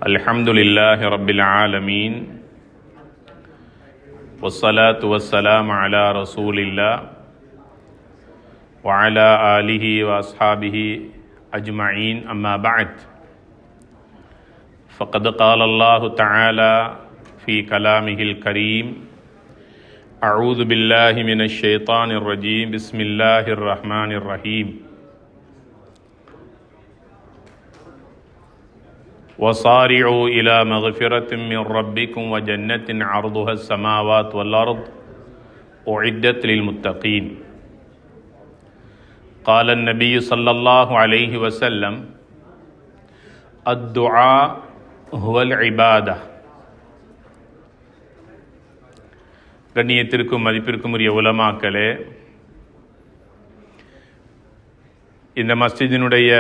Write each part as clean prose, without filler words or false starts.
அல்ஹம்துலில்லாஹி ரப்பில் ஆலமீன் வஸ்ஸலாத்து வஸ்ஸலாமு அலா ரசூலில்லாஹ் வ அலா ஆலிஹி வ அஸ்ஹாபிஹி அஜ்மஈன் அம்மா பஅத் ஃபக்கத் கால அல்லாஹு தஆலா ஃபீ கலாமிஹில் கரீம் அஊது பில்லாஹி மினஷ் ஷைத்தானிர் ரஜீம் பிஸ்மில்லாஹிர் ரஹ்மானிர் ரஹீம் وَصَارِعُوا إِلَى مَغْفِرَةٍ مِّن رَّبِّكُمْ وَجَنَّةٍ عَرْضُهَا السَّمَاوَاتُ وَالْأَرْضُ أُعِدَّتْ لِلْمُتَّقِينَ قال النبي صلى الله عليه وسلم الدعاء هو العبادة. கண்ணியத்திற்கும் மதிப்பிற்கும் உரிய உலமாக்களே, இந்த மஸ்ஜிதினுடைய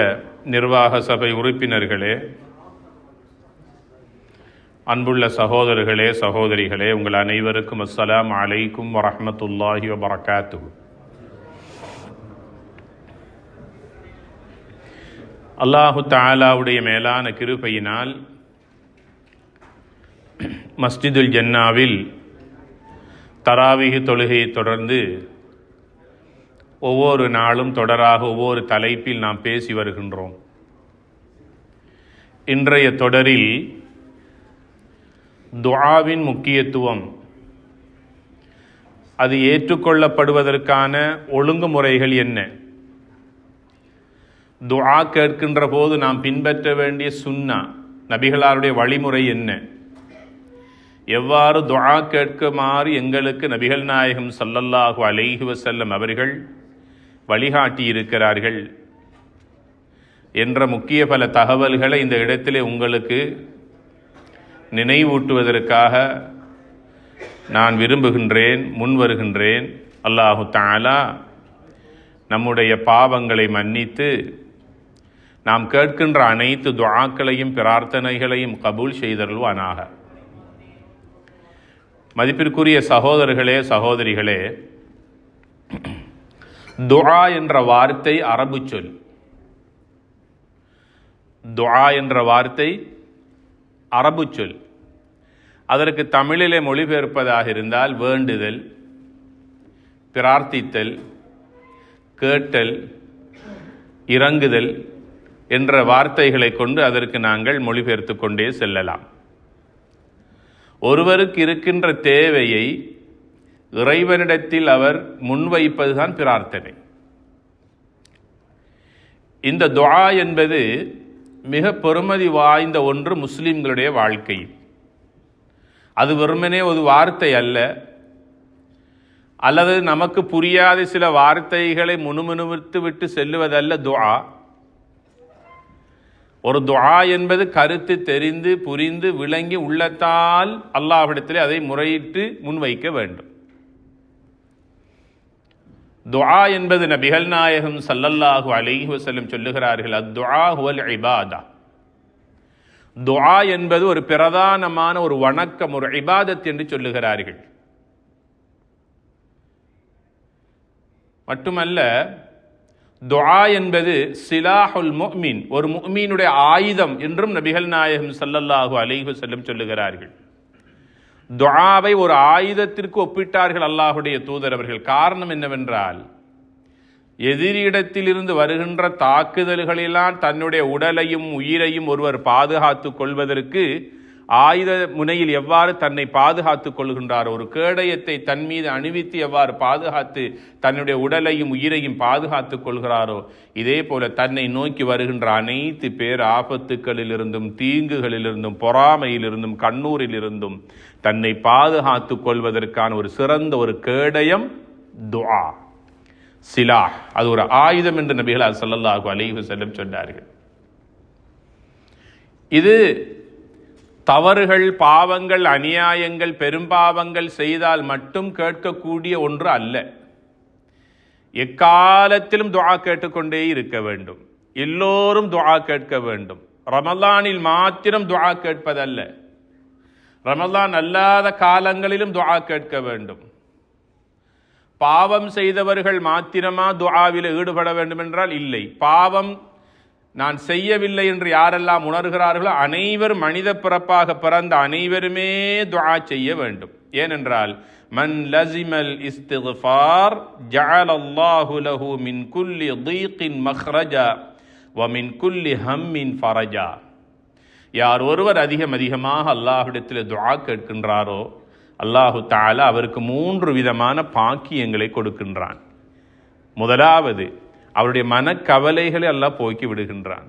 நிர்வாக சபை உறுப்பினர்களே, அன்புள்ள சகோதரர்களே, சகோதரிகளே, உங்கள் அனைவருக்கும் அஸ்ஸலாமு அலைக்கும் வரஹ்மத்துல்லாஹி வபரகாத்துஹு. அல்லாஹு தஆலாவுடைய மேலான கிருபையினால் மஸ்ஜிதுல் ஜன்னாவில் தராவீஹ் தொழுகையை தொடர்ந்து ஒவ்வொரு நாளும் தொடராக ஒவ்வொரு தலைப்பில் நாம் பேசி வருகின்றோம். இன்றைய தொடரில் துஆவின் முக்கியத்துவம், அது ஏற்றுக்கொள்ளப்படுவதற்கான ஒழுங்குமுறைகள் என்ன, துஆ கேட்கின்ற போது நாம் பின்பற்ற வேண்டிய சுன்னா நபிகளாருடைய வழிமுறை என்ன, எவ்வாறு துஆ கேட்குமாறு எங்களுக்கு நபிகள் நாயகம் ஸல்லல்லாஹு அலைஹி வஸல்லம் அவர்கள் வழிகாட்டி இருக்கிறார்கள் என்ற முக்கிய பல தகவல்களை இந்த இடத்திலே உங்களுக்கு நினைவூட்டுவதற்காக நான் விரும்புகின்றேன், முன் வருகின்றேன். அல்லாஹு தஆலா நம்முடைய பாவங்களை மன்னித்து நாம் கேட்கின்ற அனைத்து துஆக்களையும் பிரார்த்தனைகளையும் கபூல் செய்தருள்வானாக. மதிப்பிற்குரிய சகோதரர்களே, சகோதரிகளே, துஆ என்ற வார்த்தை அரபு சொல். துஆ என்ற வார்த்தை அரபு சொல். அதற்கு தமிழிலே மொழிபெயர்ப்பதாக இருந்தால் வேண்டுதல், பிரார்த்தித்தல், கேட்டல், இறங்குதல் என்ற வார்த்தைகளை கொண்டு அதற்கு நாங்கள் மொழிபெயர்த்து கொண்டே செல்லலாம். ஒருவருக்கு இருக்கின்ற தேவையை இறைவனிடத்தில் அவர் முன்வைப்பதுதான் பிரார்த்தனை. இந்த துஆ என்பது மிக பெருமதி வாய்ந்த ஒன்று முஸ்லிம்களுடைய வாழ்க்கையில். அது வெறுமனே ஒரு வார்த்தை அல்ல, அல்லது நமக்கு புரியாத சில வார்த்தைகளை முணுமுணுத்து விட்டு செல்லுவதல்ல துஆ. ஒரு துஆ என்பது கருத்து தெரிந்து புரிந்து விளங்கி உள்ளத்தால் அல்லாஹ்விடத்திலே அதை முறையிட்டு முன்வைக்க வேண்டும். துஆ என்பது நபிகள் நாயகம் ஸல்லல்லாஹு அலைஹி வஸல்லம் சொல்லுகிறார்கள், அத்துஆ ஹுவல் இபாதா. துஆ என்பது ஒரு பிரதானமான ஒரு வணக்கம், ஒரு இபாதத் என்று சொல்லுகிறார்கள். மட்டுமல்ல, துஆ என்பது சிலாஹுல் முஃமின், ஒரு முஃமினுடைய ஆயுதம் என்றும் நபிகள் நாயகம் ஸல்லல்லாஹு அலைஹி வஸல்லம் சொல்லுகிறார்கள். துஆவை ஒரு ஆயுதத்திற்கு ஒப்பிட்டார்கள் அல்லாஹுடைய தூதர் அவர்கள். காரணம் என்னவென்றால், எதிரிடத்திலிருந்து வருகின்ற தாக்குதல்களெல்லாம் தன்னுடைய உடலையும் உயிரையும் ஒருவர் பாதுகாத்து கொள்வதற்கு ஆயுத முனையில் எவ்வாறு தன்னை பாதுகாத்து கொள்கின்றார், ஒரு கேடயத்தை தன் மீது அணிவித்து எவ்வாறு பாதுகாத்து தன்னுடைய உடலையும் உயிரையும் பாதுகாத்து கொள்கிறாரோ, இதே போல தன்னை நோக்கி வருகின்ற அனைத்து பேர் ஆபத்துக்களிலிருந்தும் தீங்குகளிலிருந்தும் பொறாமையிலிருந்தும் கண்ணூரிலிருந்தும் தன்னை பாதுகாத்து கொள்வதற்கான ஒரு சிறந்த ஒரு கேடயம் துஆ, சிலாஹ். அது ஒரு ஆயுதம் என்று நபிகள் ஸல்லல்லாஹு அலைஹி வஸல்லம் சொன்னார்கள். இது தவறுகள், பாவங்கள், அநியாயங்கள், பெரும்பாவங்கள் செய்தால் மட்டும் கேட்கக்கூடிய ஒன்று அல்ல. எக்காலத்திலும் துஆ கேட்டுக்கொண்டே இருக்க வேண்டும். எல்லோரும் துஆ கேட்க வேண்டும். ரமலானில் மாத்திரம் துஆ கேட்பதல்ல, ரமலான் அல்லாத காலங்களிலும் துஆ கேட்க வேண்டும். பாவம் செய்தவர்கள் மாத்திரமா துஆவில் ஈடுபட வேண்டும் என்றால் இல்லை. பாவம் நான் செய்யவில்லை என்று யாரெல்லாம் உணர்கிறார்களோ அனைவரும் மனித பிறப்பாக பிறந்த அனைவருமே துஆ செய்ய வேண்டும். ஏனென்றால் மன் லஸிமல் இஸ்திக்ஃபார் ஜஅலல்லாஹு லஹு மின் குல்லி தீகின் மக்ரஜா வ மின் குல்லி ஹம்மின் ஃபரஜா. யார் ஒருவர் அதிகமாக அல்லாஹ்விடத்தில் துஆ கேட்கின்றாரோ அல்லாஹு தஆலா அவருக்கு 3 விதமான பாக்கியங்களை கொடுக்கின்றான். முதலாவது, அவருடைய மனக்கவலைகளை அல்லாஹ் போக்கி விடுகின்றான்.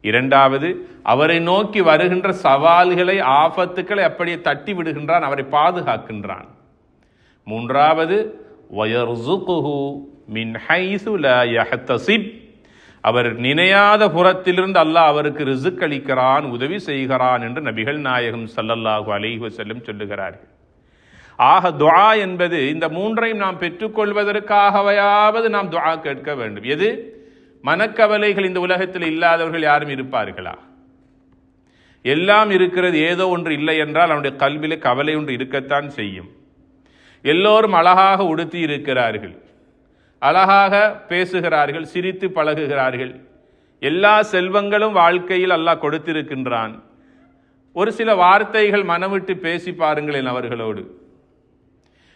இரண்டாவது, அவரை நோக்கி வருகின்ற சவால்களை, ஆபத்துக்களை அப்படியே தட்டி விடுகின்றான், அவரை பாதுகாக்கின்றான். மூன்றாவது, வயர்ஸுகுஹு மின் ஹைஸு லா யஹ்தஸிப், அவர் நினையாத புறத்திலிருந்து அல்லாஹ் அவருக்கு ரிஸ்க் அளிக்கிறான், உதவி செய்கிறான் என்று நபிகள் நாயகம் ஸல்லல்லாஹு அலைஹி வஸல்லம் சொல்லுகிறார்கள். ஆக துஆ என்பது இந்த 3ஐயும் நாம் பெற்றுக்கொள்வதற்காகவையாவது நாம் துஆ கேட்க வேண்டும். எது? மனக்கவலைகள் இந்த உலகத்தில் இல்லாதவர்கள் யாரும் இருப்பார்களா? எல்லாம் இருக்கிறது, ஏதோ ஒன்று இல்லை என்றால் அவனுடைய கல்விலே கவலை ஒன்று இருக்கத்தான் செய்யும். எல்லோரும் அழகாக உடுத்தி இருக்கிறார்கள், அழகாக பேசுகிறார்கள், சிரித்து பழகுகிறார்கள், எல்லா செல்வங்களும் வாழ்க்கையில் அல்லாஹ் கொடுத்திருக்கின்றான். ஒரு சில வார்த்தைகள் மனவிட்டு பேசி பாருங்களேன், அவர்களோடு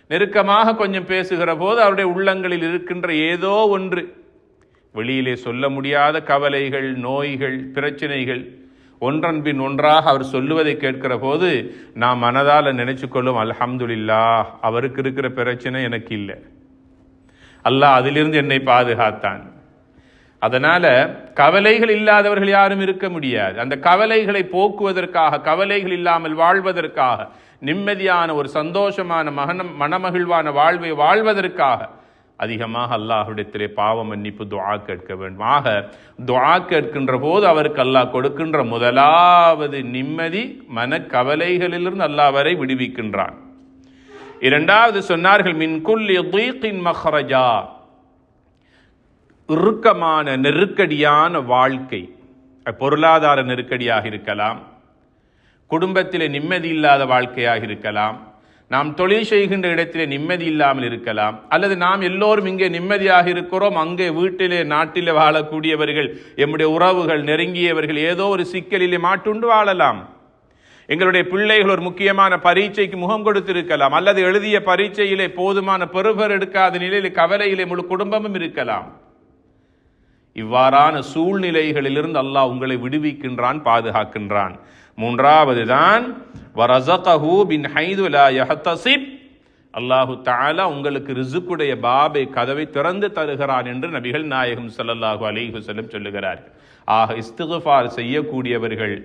நெருக்கமாக கொஞ்சம் பேசுகிற போது அவருடைய உள்ளங்களில் இருக்கின்ற ஏதோ ஒன்று, வெளியிலே சொல்ல முடியாத கவலைகள், நோய்கள், பிரச்சனைகள் ஒன்றன் பின் ஒன்றாக அவர் சொல்லுவதை கேட்கிற போது நாம் மனதால் நினைச்சு கொள்ளும், அல்ஹம்துலில்லாஹ், அவருக்கு இருக்கிற பிரச்சனை எனக்கு இல்லை, அல்லாஹ் அதிலிருந்து என்னை பாதுகாத்தான். அதனால கவலைகள் இல்லாதவர்கள் யாரும் இருக்க முடியாது. அந்த கவலைகளை போக்குவதற்காக, கவலைகள் இல்லாமல் வாழ்வதற்காக, நிம்மதியான ஒரு சந்தோஷமான மனமகிழ்வான வாழ்வை வாழ்வதற்காக அதிகமாக அல்லாஹ்விடத்திலே பாவ மன்னிப்பு துஆ கேட்க வேண்டும். ஆக துஆ கேட்கின்ற போது அவருக்கு அல்லாஹ் கொடுக்கின்ற முதலாவது நிம்மதி, மனக்கவலைகளிலிருந்து அல்லாஹ் வரை விடுவிக்கின்றான். இரண்டாவது சொன்னார்கள், மின் குல்லி தீகின் மக்ரஜா, இறுக்கமான நெருக்கடியான வாழ்க்கை, பொருளாதார நெருக்கடியாக இருக்கலாம், குடும்பத்திலே நிம்மதி இல்லாத வாழ்க்கையாக இருக்கலாம், நாம் தொழில் செய்கின்ற இடத்திலே நிம்மதி இல்லாமல் இருக்கலாம், அல்லது நாம் எல்லோரும் இங்கே நிம்மதியாக இருக்கிறோம், அங்கே வீட்டிலே நாட்டிலே வாழக்கூடியவர்கள், எம்முடைய உறவுகள், நெருங்கியவர்கள் ஏதோ ஒரு சிக்கலிலே மாட்டுண்டு வாழலாம். எங்களுடைய பிள்ளைகள் ஒரு முக்கியமான பரீட்சைக்கு முகம் கொடுத்திருக்கலாம், அல்லது எழுதிய பரீட்சையிலே போதுமான பெறுபர் எடுக்காத நிலையில் கவலையிலே முழு குடும்பமும் இருக்கலாம். இவ்வாறான சூழ்நிலைகளிலிருந்து அல்லாஹ் உங்களை விடுவிக்கின்றான், பாதுகாக்கின்றான். மூன்றாவது தான் வரஸகஹு பின் ஹைது லா யஹ்தஸிப், அல்லாஹு தஆலா உங்களுக்கு ரிஸ்குடைய பாபை, கதவை திறந்து தருகிறான் என்று நபிகள் நாயகம் ஸல்லல்லாஹு அலைஹி வஸல்லம் சொல்லுகிறார்கள். ஆக இஸ்திக்ஃபார் செய்யக்கூடியவர்கள்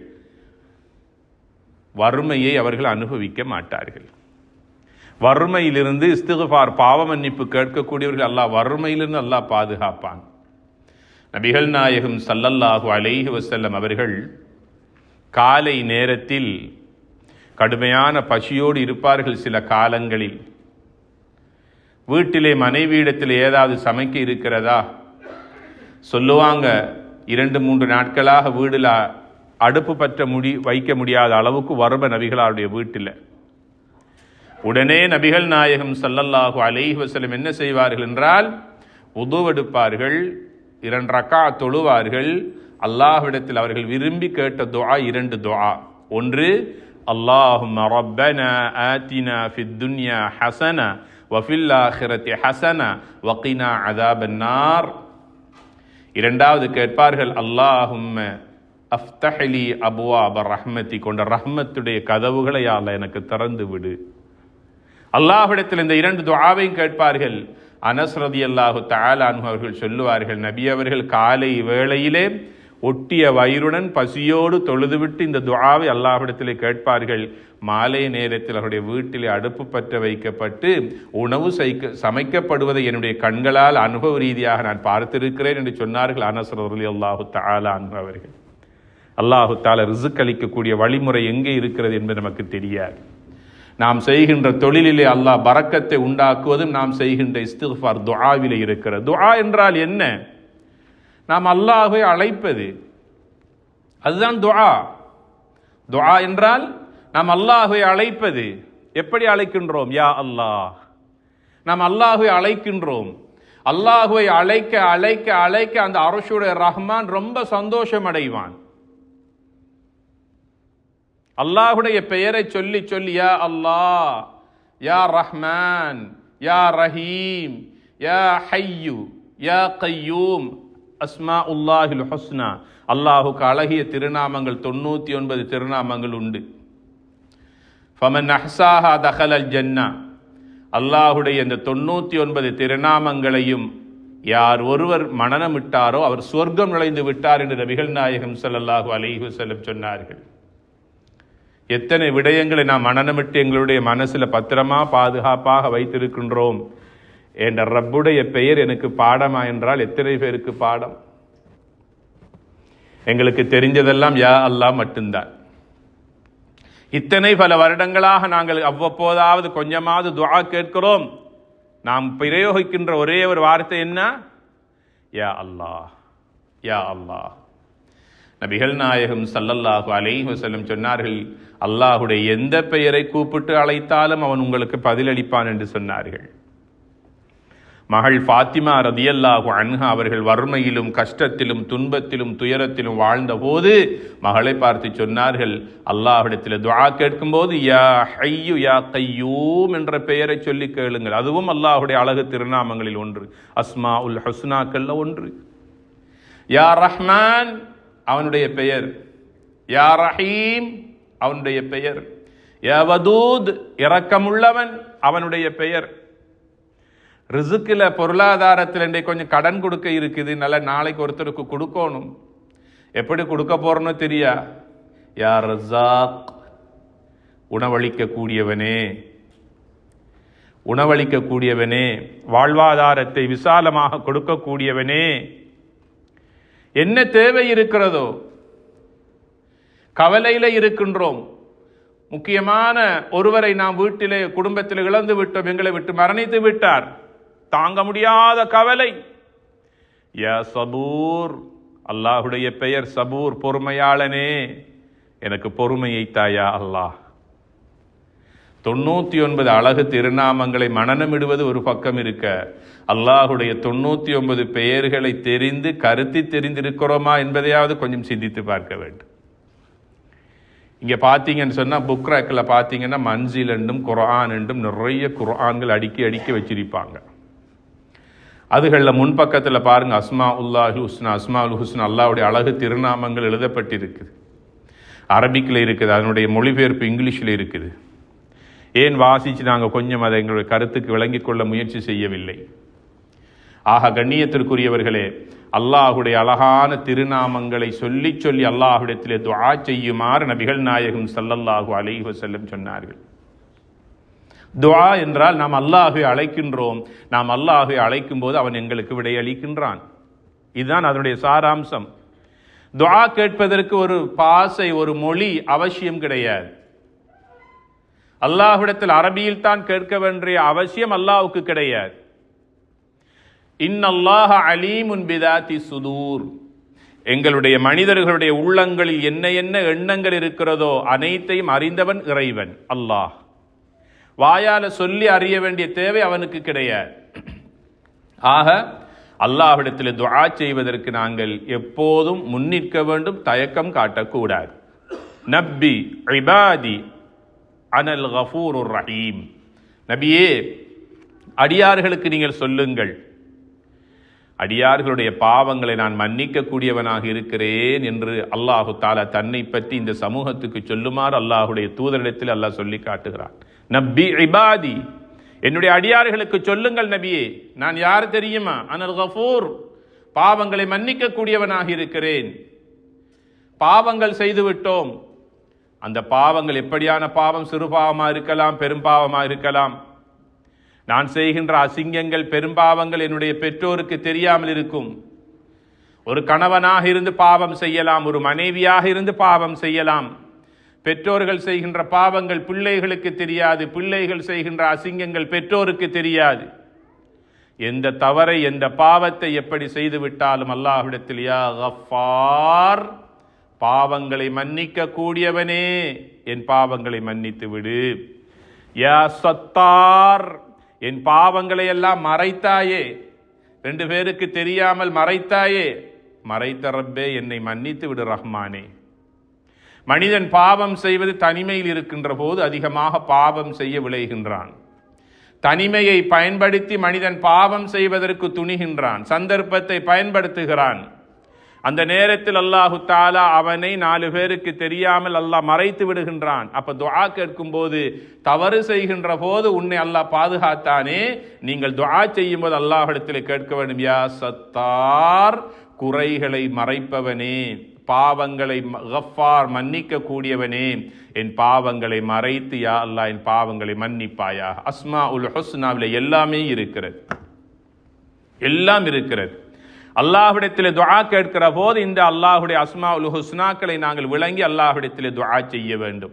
வறுமையை அவர்கள் அனுபவிக்க மாட்டார்கள். வறுமையிலிருந்து இஸ்திக்ஃபார், பாவ மன்னிப்பு கேட்கக்கூடியவர்கள் அல்லாஹ் வறுமையிலிருந்து அல்லாஹ் பாதுகாப்பான். நபிகள் நாயகம் ஸல்லல்லாஹு அலைஹி வஸல்லம் அவர்கள் காலை நேரத்தில் கடுமையான பசியோடு இருப்பார்கள். சில காலங்களில் வீட்டிலே மனைவியிடத்தில் ஏதாவது சமைக்க இருக்கிறதா சொல்லுவாங்க. 2-3 நாட்களாக வீடில் அடுப்பு பற்ற வைக்க முடியாத அளவுக்கு வறுமை நபிகளாருடைய வீட்டில். உடனே நபிகள் நாயகம் ஸல்லல்லாஹு அலைஹி வஸல்லம் என்ன செய்வார்கள் என்றால், உதுவெடுப்பார்கள், 2 ரக்காத் தொழுவார்கள். அல்லாஹ்விடத்தில் அவர்கள் விரும்பி கேட்ட துஆ 2 துஆ. ஒன்று, அல்லாஹும்ம ரப்பனா ஆத்தினா ஃபித் துன்யா ஹஸனா வ ஃபில் ஆখিরাতি ஹஸனா வ கினா அஸாபன்னார். இரண்டாவது கேட்பார்கள், அல்லாஹும்ம அஃப்தஹ்லி அப்வாப ரஹ்மதி, கொண்ட ரஹ்மத்துடைய கதவுகளை யா அல்லாஹ் எனக்கு திறந்து விடு. அல்லாஹ்விடத்தில் இந்த 2 துஆவையும் கேட்பார்கள். அனஸ் ரலியல்லாஹு தஆலா அன்ஹு அவர்கள் சொல்லுவார்கள், நபி அவர்கள் காலை வேளையிலே ஒட்டிய வயிறுடன் பசியோடு தொழுதுவிட்டு இந்த துஆவை அல்லாஹ்விடத்திலே கேட்பார்கள். மாலை நேரத்தில் அவருடைய வீட்டிலே அடுப்பு பற்ற வைக்கப்பட்டு உணவு சமைக்கப்படுவதை என்னுடைய கண்களால் அனுபவ ரீதியாக நான் பார்த்திருக்கிறேன் என்று சொன்னார்கள் அனஸ் ரலியல்லாஹு தஆலா அன்ஹு அவர்கள். அல்லாஹு தஆலா ரிஸ்க் அளிக்கக்கூடிய வழிமுறை எங்கே இருக்கிறது என்பது நமக்கு தெரியாது. நாம் செய்கின்ற தொழிலிலே அல்லாஹ் பரக்கத்தை உண்டாக்குவதும் நாம் செய்கின்ற இஸ்திக்ஃபார் துஆவிலே இருக்கிறது. துஆ என்றால் என்ன? நாம் அல்லாஹ்வை அழைப்பது, அதுதான் துஆ. துஆ என்றால் நாம் அல்லாஹ்வை அழைப்பது. எப்படி அழைக்கின்றோம்? யா அல்லாஹ், நாம் அல்லாஹ்வை அழைக்கின்றோம். அல்லாஹுவை அழைக்க அழைக்க அழைக்க அந்த அர்ஷுடைய ரஹ்மான் ரொம்ப சந்தோஷம் அடைவான். அல்லாஹுடைய பெயரை சொல்லி சொல்லி யா அல்லாஹ், யா ரஹ்மான், யா ரஹீம், யா ஹய்யு, யா கய்யூம், அஸ்மாஉல்லாஹில் ஹுஸ்னா. அல்லாஹுக்கு அழகிய திருநாமங்கள் 99 திருநாமங்கள் உண்டு. ஃபமன் அஹ்சாஹா தஹலல் ஜன்னா. அல்லாஹுடைய இந்த 99 திருநாமங்களையும் யார் ஒருவர் மனனமிட்டாரோ அவர் சொர்க்கம் நுழைந்து விட்டார் என்று நபிகள் நாயகம் ஸல்லல்லாஹு அலைஹி வஸல்லம் சொன்னார்கள். எத்தனை விடயங்களை நாம் மனனமிட்டு எங்களுடைய மனசில் பத்திரமா பாதுகாப்பாக வைத்திருக்கின்றோம். என்ற ரப்புடைய பெயர் எனக்கு பாடமா என்றால் எத்தனை பேருக்கு பாடம்? எங்களுக்கு தெரிஞ்சதெல்லாம் யா அல்லாஹ் மட்டும்தான். இத்தனை பல வருடங்களாக நாங்கள் அவ்வப்போதாவது கொஞ்சமாவது துஆ கேட்கிறோம். நாம் பிரயோகிக்கின்ற ஒரே ஒரு வார்த்தை என்ன? யா அல்லாஹ், யா அல்லாஹ். நபிகள் நாயகம் ஸல்லல்லாஹு அலைஹி வஸல்லம் சொன்னார்கள், அல்லாஹுடைய எந்த பெயரை கூப்பிட்டு அழைத்தாலும் அவன் உங்களுக்கு பதிலளிப்பான் என்று சொன்னார்கள். மகள் ஃபாத்திமா ரதியல்லாஹு அன்ஹா அவர்கள் வறுமையிலும் கஷ்டத்திலும் துன்பத்திலும் துயரத்திலும் வாழ்ந்த போது மகளை பார்த்து சொன்னார்கள், அல்லாஹ்விடத்தில் துஆ கேட்கும் போது யா ஹய்யு யா கய்யூம் என்ற பெயரை சொல்லி கேளுங்கள். அதுவும் அல்லாஹுடைய அழகு திருநாமங்களில் ஒன்று, அஸ்மாஉல் ஹுஸ்னாக்கள்ல ஒன்று. யா ரஹ்மான் அவனுடைய பெயர், யா ரஹீம் அவனுடைய பெயர், யா வதூத் இரக்கமுள்ளவன் அவனுடைய பெயர். ரிசுக்கில் பொருளாதாரத்தில் இன்றைக்கு கொஞ்சம் கடன் கொடுக்க இருக்குது, நல்ல நாளைக்கு ஒருத்தருக்கு கொடுக்கணும், எப்படி கொடுக்க போறோன்னு தெரியா? யா ரஸாக் உணவளிக்க கூடியவனே, உணவளிக்க கூடியவனே, வாழ்வாதாரத்தை விசாலமாக கொடுக்கக்கூடியவனே. என்ன தேவை இருக்கிறதோ, கவலையில இருக்கின்றோம், முக்கியமான ஒருவரை நாம் வீட்டிலே குடும்பத்தில் இழந்து விட்டோம், எங்களை விட்டு மரணித்து விட்டார், தாங்க முடியாத கவலை. யா சபூர், அல்லாஹுடைய பெயர் சபூர், பொறுமையாளனே, எனக்கு பொறுமையை தாயா அல்லாஹ். 99 அழகு திருநாமங்களை மனனமிடுவது ஒரு பக்கம் இருக்க, அல்லாஹுடைய 99 பெயர்களை தெரிந்து கருத்தி தெரிந்திருக்கிறோமா என்பதையாவது கொஞ்சம் சிந்தித்து பார்க்க வேண்டும். இங்கே பார்த்தீங்கன்னு சொன்னால் புக் ரேக்கில் பார்த்தீங்கன்னா மன்சில் என்றும் குர்ஆன் என்றும் நிறைய குர்ஆன்கள் அடுக்கி அடுக்கி வச்சிருப்பாங்க. அதுகளில் முன்பக்கத்தில் பாருங்க அஸ்மாஉல்லாஹி ஹுஸ்னா, அஸ்மாஉல் ஹுஸ்னா அல்லாஹ்வுடைய அழகு திருநாமங்கள் எழுதப்பட்டிருக்குது. அரபிக்கில் இருக்குது, அதனுடைய மொழிபெயர்ப்பு இங்கிலீஷில் இருக்குது. ஏன் வாசித்து நாங்கள் கொஞ்சம் அதை எங்களுடைய கருத்துக்கு விளங்கிக் கொள்ள முயற்சி செய்யவில்லை? ஆக கண்ணியத்திற்குரியவர்களே, அல்லாஹுடைய அழகான திருநாமங்களை சொல்லி சொல்லி அல்லாஹுடத்திலே துஆ செய்யுமாறு நபிகள் நாயகம் ஸல்லல்லாஹு அலைஹி வஸல்லம் சொன்னார்கள். துஆ என்றால் நாம் அல்லாஹ்வை அழைக்கின்றோம், நாம் அல்லாஹ்வை அழைக்கும் போது அவன் எங்களுக்கு விடையளிக்கின்றான். இதுதான் அதனுடைய சாராம்சம். துஆ கேட்பதற்கு ஒரு பாசை, ஒரு மொழி அவசியம் கிடையாது. அல்லாஹ்விடத்தில் அரபியில் தான் கேட்க வேண்டிய அவசியம் அல்லாஹ்வுக்கு கிடையாது. இன்னல்லாஹ அலீமுன் பிதாத்தி சுதூர். எங்களுடைய மனிதர்களுடைய உள்ளங்களில் என்ன என்ன எண்ணங்கள் இருக்கிறதோ அனைத்தையும் அறிந்தவன் இறைவன் அல்லாஹ். வாயால சொல்லி அறிய வேண்டிய தேவை அவனுக்கு கிடையாது. ஆக அல்லாஹ்விடத்தில் துஆ செய்வதற்கு நாங்கள் எப்போதும் முன்னிற்க வேண்டும், தயக்கம் காட்டக்கூடாது. நப்பி இபாதி அனல் கஃபூருர் ரஹீம். நபியே, அடியார்களுக்கு நீங்கள் சொல்லுங்கள், அடியார்களுடைய பாவங்களை நான் மன்னிக்க கூடியவனாக இருக்கிறேன் என்று அல்லாஹு தாலா தன்னை பற்றி இந்த சமூகத்துக்கு சொல்லுமாறு அல்லாஹுடைய தூதரிடத்தில் அல்லாஹ் சொல்லி காட்டுகிறான். நப்பி இபாதி, என்னுடைய அடியார்களுக்கு சொல்லுங்கள் நபியே, நான் யார் தெரியுமா? அனல் கஃபூர், பாவங்களை மன்னிக்க கூடியவனாக இருக்கிறேன். பாவங்கள் செய்து விட்டோம், அந்த பாவங்கள் எப்படியான பாவம்? சிறு பாவமாக இருக்கலாம், பெரும் பாவமாக இருக்கலாம். நான் செய்கின்ற அசிங்கங்கள், பெரும்பாவங்கள் என்னுடைய பெற்றோருக்கு தெரியாமல் இருக்கும். ஒரு கணவனாக இருந்து பாவம் செய்யலாம், ஒரு மனைவியாக இருந்து பாவம் செய்யலாம். பெற்றோர்கள் செய்கின்ற பாவங்கள் பிள்ளைகளுக்கு தெரியாது, பிள்ளைகள் செய்கின்ற அசிங்கங்கள் பெற்றோருக்கு தெரியாது. எந்த தவறை, எந்த பாவத்தை எப்படி செய்து விட்டாலும் அல்லாஹ்விடத்தில் யா கஃபார், பாவங்களை மன்னிக்க கூடியவனே, என் பாவங்களை மன்னித்து விடு. யா சத்தார், என் பாவங்களை எல்லாம் மறைத்தாயே, 2 பேருக்கு தெரியாமல் மறைத்தாயே, மறைத்த ரப்பே என்னை மன்னித்து விடு ரஹ்மானே. மனிதன் பாவம் செய்வது தனிமையில் இருக்கின்ற போது அதிகமாக பாவம் செய்ய விளைகின்றான். தனிமையை பயன்படுத்தி மனிதன் பாவம் செய்வதற்கு துணிகின்றான், சந்தர்ப்பத்தை பயன்படுத்துகிறான். அந்த நேரத்தில் அல்லாஹு தாலா அவனை 4 பேருக்கு தெரியாமல் அல்லாஹ் மறைத்து விடுகின்றான். அப்ப துஆ கேட்கும் போது, தவறு செய்கின்ற போது உன்னை அல்லாஹ் பாதுகாத்தானே, நீங்கள் துஆ செய்யும் போது அல்லாஹ்விடத்தில் கேட்க வேண்டும், யா சத்தார், குறைகளை மறைப்பவனே, பாவங்களை கஃபார் மன்னிக்க கூடியவனே, என் பாவங்களை மறைத்து யா அல்லாஹ் என் பாவங்களை மன்னிப்பாயா. அஸ்மாஉல் ஹுஸ்னாவில் எல்லாமே இருக்கிறது, எல்லாம் இருக்கிறது. அல்லாஹ்விடத்தில் துஆ கேட்கிற போது இந்த அல்லாஹ்வுடைய அஸ்மாஉல் ஹுஸ்னாக்களை நாங்கள் விளங்கி அல்லாஹ்விடத்தில் துஆ செய்ய வேண்டும்.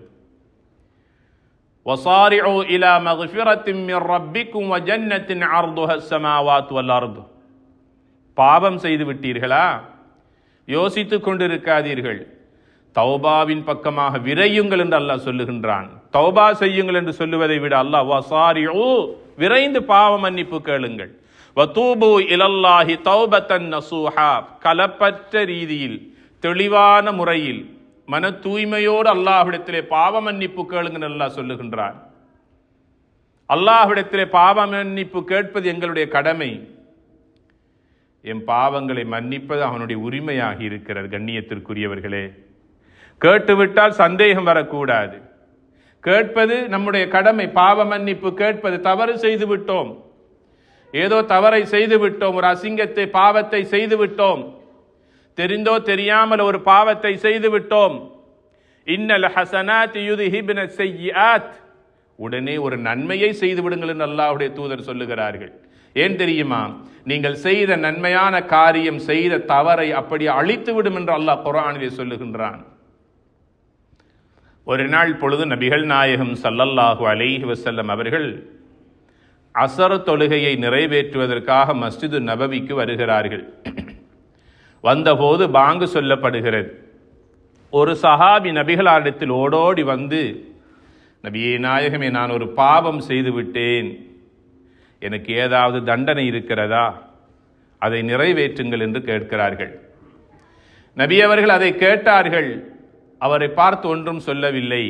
வஸாரிஉ இலா மக்ஃபிரத்தின் மின் ரப்பிக்கும் வ ஜன்னத்தின் அர்துஹா ஸமாவாத் வல் அர்து. பாவம் செய்து விட்டீர்களா? யோசித்துக் கொண்டிருக்காதீர்கள், தௌபாவின் பக்கமாக விரையுங்கள் என்று அல்லாஹ் சொல்லுகின்றான். தௌபா செய்யுங்கள் என்று சொல்லுவதை விட அல்லாஹ் வஸாரிஉ, விரைந்து பாவ மன்னிப்பு கேளுங்கள். வதூபு இலல்லாஹி தௌபத்தன் நசூஹா, கலப்பற்ற ரீதியில் தெளிவான முறையில் மன தூய்மையோடு அல்லாஹ்விடத்திலே பாவ மன்னிப்பு கேளுங்கள் அல்லாஹ் சொல்லுகின்றான். அல்லாஹ்விடத்திலே பாவ மன்னிப்பு கேட்பது எங்களுடைய கடமை. என் பாவங்களை மன்னிப்பது அவனுடைய உரிமையாகி இருக்கிறது. கண்ணியத்திற்குரியவர்களே, கேட்டுவிட்டால் சந்தேகம் வரக்கூடாது. கேட்பது நம்முடைய கடமை. பாவ மன்னிப்பு கேட்பது. தவறு செய்து விட்டோம், ஏதோ தவறை செய்து விட்டோம், ஒரு அசிங்கத்தை பாவத்தை செய்து விட்டோம், தெரிந்தோ தெரியாமல் ஒரு பாவத்தை செய்து விட்டோம். இன்னல் ஹஸனாத் யுத்ஹிப்ன ஸய்யிஆத், உடனே ஒரு நன்மையை செய்து விடுங்கள் என்று அல்லாஹ்வுடைய தூதர் சொல்லுகிறார்கள். ஏன் தெரியுமா? நீங்கள் செய்த நன்மையான காரியம் செய்த தவறை அப்படி அழித்து விடும் என்று அல்லாஹ் குர்ஆனிலே சொல்லுகின்றான். ஒரு நாள் பொழுது நபிகள் நாயகம் ஸல்லல்லாஹு அலைஹி வஸல்லம் அவர்கள் அஸர் தொழுகையை நிறைவேற்றுவதற்காக மஸ்ஜிது நபவிக்கு வருகிறார்கள். வந்தபோது பாங்கு சொல்லப்படுகிறது. ஒரு சஹாபி நபிகளாரிடத்தில் ஓடோடி வந்து, நபியே நாயகமே, நான் ஒரு பாவம் செய்து விட்டேன், எனக்கு ஏதாவது தண்டனை இருக்கிறதா, அதை நிறைவேற்றுங்கள் என்று கேட்கிறார்கள். நபி அவர்கள் அதை கேட்டார்கள். அவரை பார்த்து ஒன்றும் சொல்லவில்லை.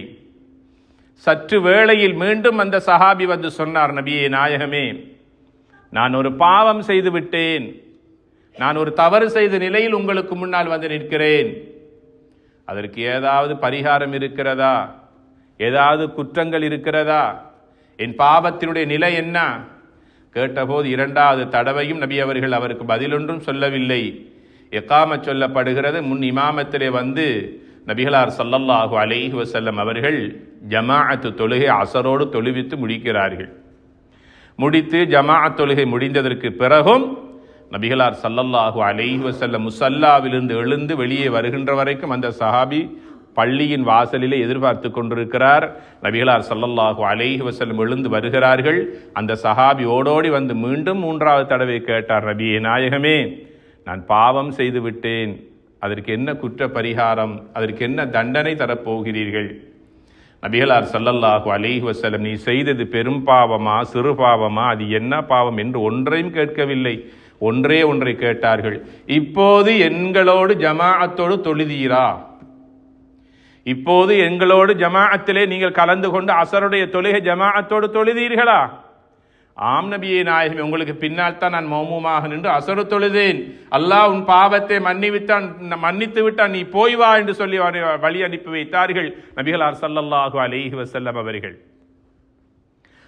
சற்று வேளையில் மீண்டும் அந்த சஹாபி வந்து சொன்னார், நபியே நாயகமே, நான் ஒரு பாவம் செய்து விட்டேன், நான் ஒரு தவறு செய்த நிலையில் உங்களுக்கு முன்னால் வந்து நிற்கிறேன், அதற்கு ஏதாவது பரிகாரம் இருக்கிறதா, ஏதாவது குற்றங்கள் இருக்கிறதா, என் பாவத்தினுடைய நிலை என்ன? கேட்டபோது 2வது தடவையும் நபி அவர்கள் அவருக்கு பதிலொன்றும் சொல்லவில்லை. இகாமத் சொல்லப்படுகிறது. முன் இமாமத்திலே வந்து நபிகளார் ஸல்லல்லாஹு அலைஹி வஸல்லம் அவர்கள் ஜமாஅத்து தொழுகை அஸரோடு தொழுவித்து முடிக்கிறார்கள். முடித்து ஜமாஅத் தொழுகை முடிந்ததற்கு பிறகும் நபிகளார் ஸல்லல்லாஹு அலைஹி வஸல்லம் முஸல்லாவிலிருந்து எழுந்து வெளியே வருகின்ற வரைக்கும் அந்த சஹாபி பள்ளியின் வாசலிலே எதிர்பார்த்து கொண்டிருக்கிறார். நபிகளார் ஸல்லல்லாஹு அலைஹி வஸல்லம் எழுந்து வருகிறார்கள். அந்த சஹாபி ஓடோடி வந்து மீண்டும் 3வது தடவை கேட்டார், நபியே நாயகமே, நான் பாவம் செய்து விட்டேன், அதற்கு என்ன குற்ற பரிகாரம், அதற்கு என்ன தண்டனை தரப்போகிறீர்கள்? நபிகளார் ஸல்லல்லாஹு அலைஹி வஸல்லம், நீ செய்தது பெரும் பாவமா சிறு பாவமா, அது என்ன பாவம் என்று ஒன்றையும் கேட்கவில்லை. ஒன்றே ஒன்றை கேட்டார்கள், இப்போது எங்களோடு ஜமாஅத்தோடு தொழுதீரா? இப்போது எங்களோடு ஜமாஅத்திலே நீங்கள் கலந்து கொண்டு அஸருடைய தொழுகை ஜமாஅத்தோடு தொழுதீர்களா? ஆம் நபியே நாயகமே, உங்களுக்கு பின்னால் தான் நான் மௌமூமாக நின்று அஸரு தொழுதேன். அல்லாஹ் உன் பாவத்தை மன்னித்து விட்டான், நீ போய் வா என்று சொல்லி வழி அனுப்பி வைத்தார்கள் நபிகளார் ஸல்லல்லாஹு அலைஹி வஸல்லம் அவர்கள்.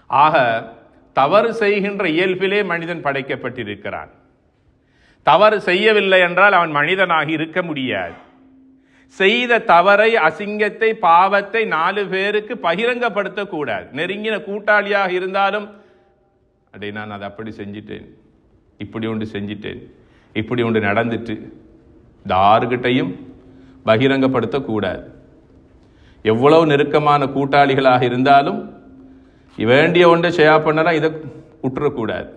ஆக தவறு செய்கின்ற இயல்பிலே மனிதன் படைக்கப்பட்டிருக்கிறான். தவறு செய்யவில்லை என்றால் அவன் மனிதனாகி இருக்க முடியாது. செய்த தவறை, அசிங்கத்தை, பாவத்தை 4 பேருக்கு பகிரங்கப்படுத்தக்கூடாது. நெருங்கின கூட்டாளியாக இருந்தாலும், அடே நான் அதை அப்படி செஞ்சிட்டேன், இப்படி ஒன்று செஞ்சிட்டேன், இப்படி ஒன்று நடந்துட்டு, இந்த 6கிட்டையும் பகிரங்கப்படுத்தக்கூடாது. எவ்வளவு நெருக்கமான கூட்டாளிகளாக இருந்தாலும் வேண்டிய ஒன்றை ஷேர் பண்ணலாம், இதை விட்டுறக்கூடாது.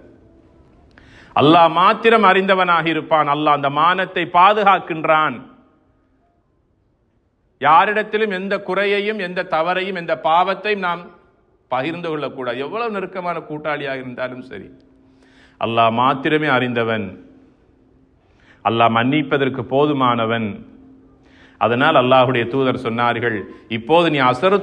அல்லாஹ் மாத்திரம் அறிந்தவனாக இருப்பான். அல்லாஹ் அந்த மானத்தை பாதுகாக்கின்றான். யாரிடத்திலும் எந்த குறையையும், எந்த தவறையும், எந்த பாவத்தையும் நாம் பகிர்ந்து கொள்ளக்கூடாது, எவ்வளவு நெருக்கமான கூட்டாளியாக இருந்தாலும் சரி. அல்லாஹ் மாத்திரமே அறிந்தவன், அல்லாஹ் மன்னிப்பதற்கு போதுமானவன். அதனால் அல்லாஹுடைய தூதர் சொன்னார்கள், இப்போது நீ அசரு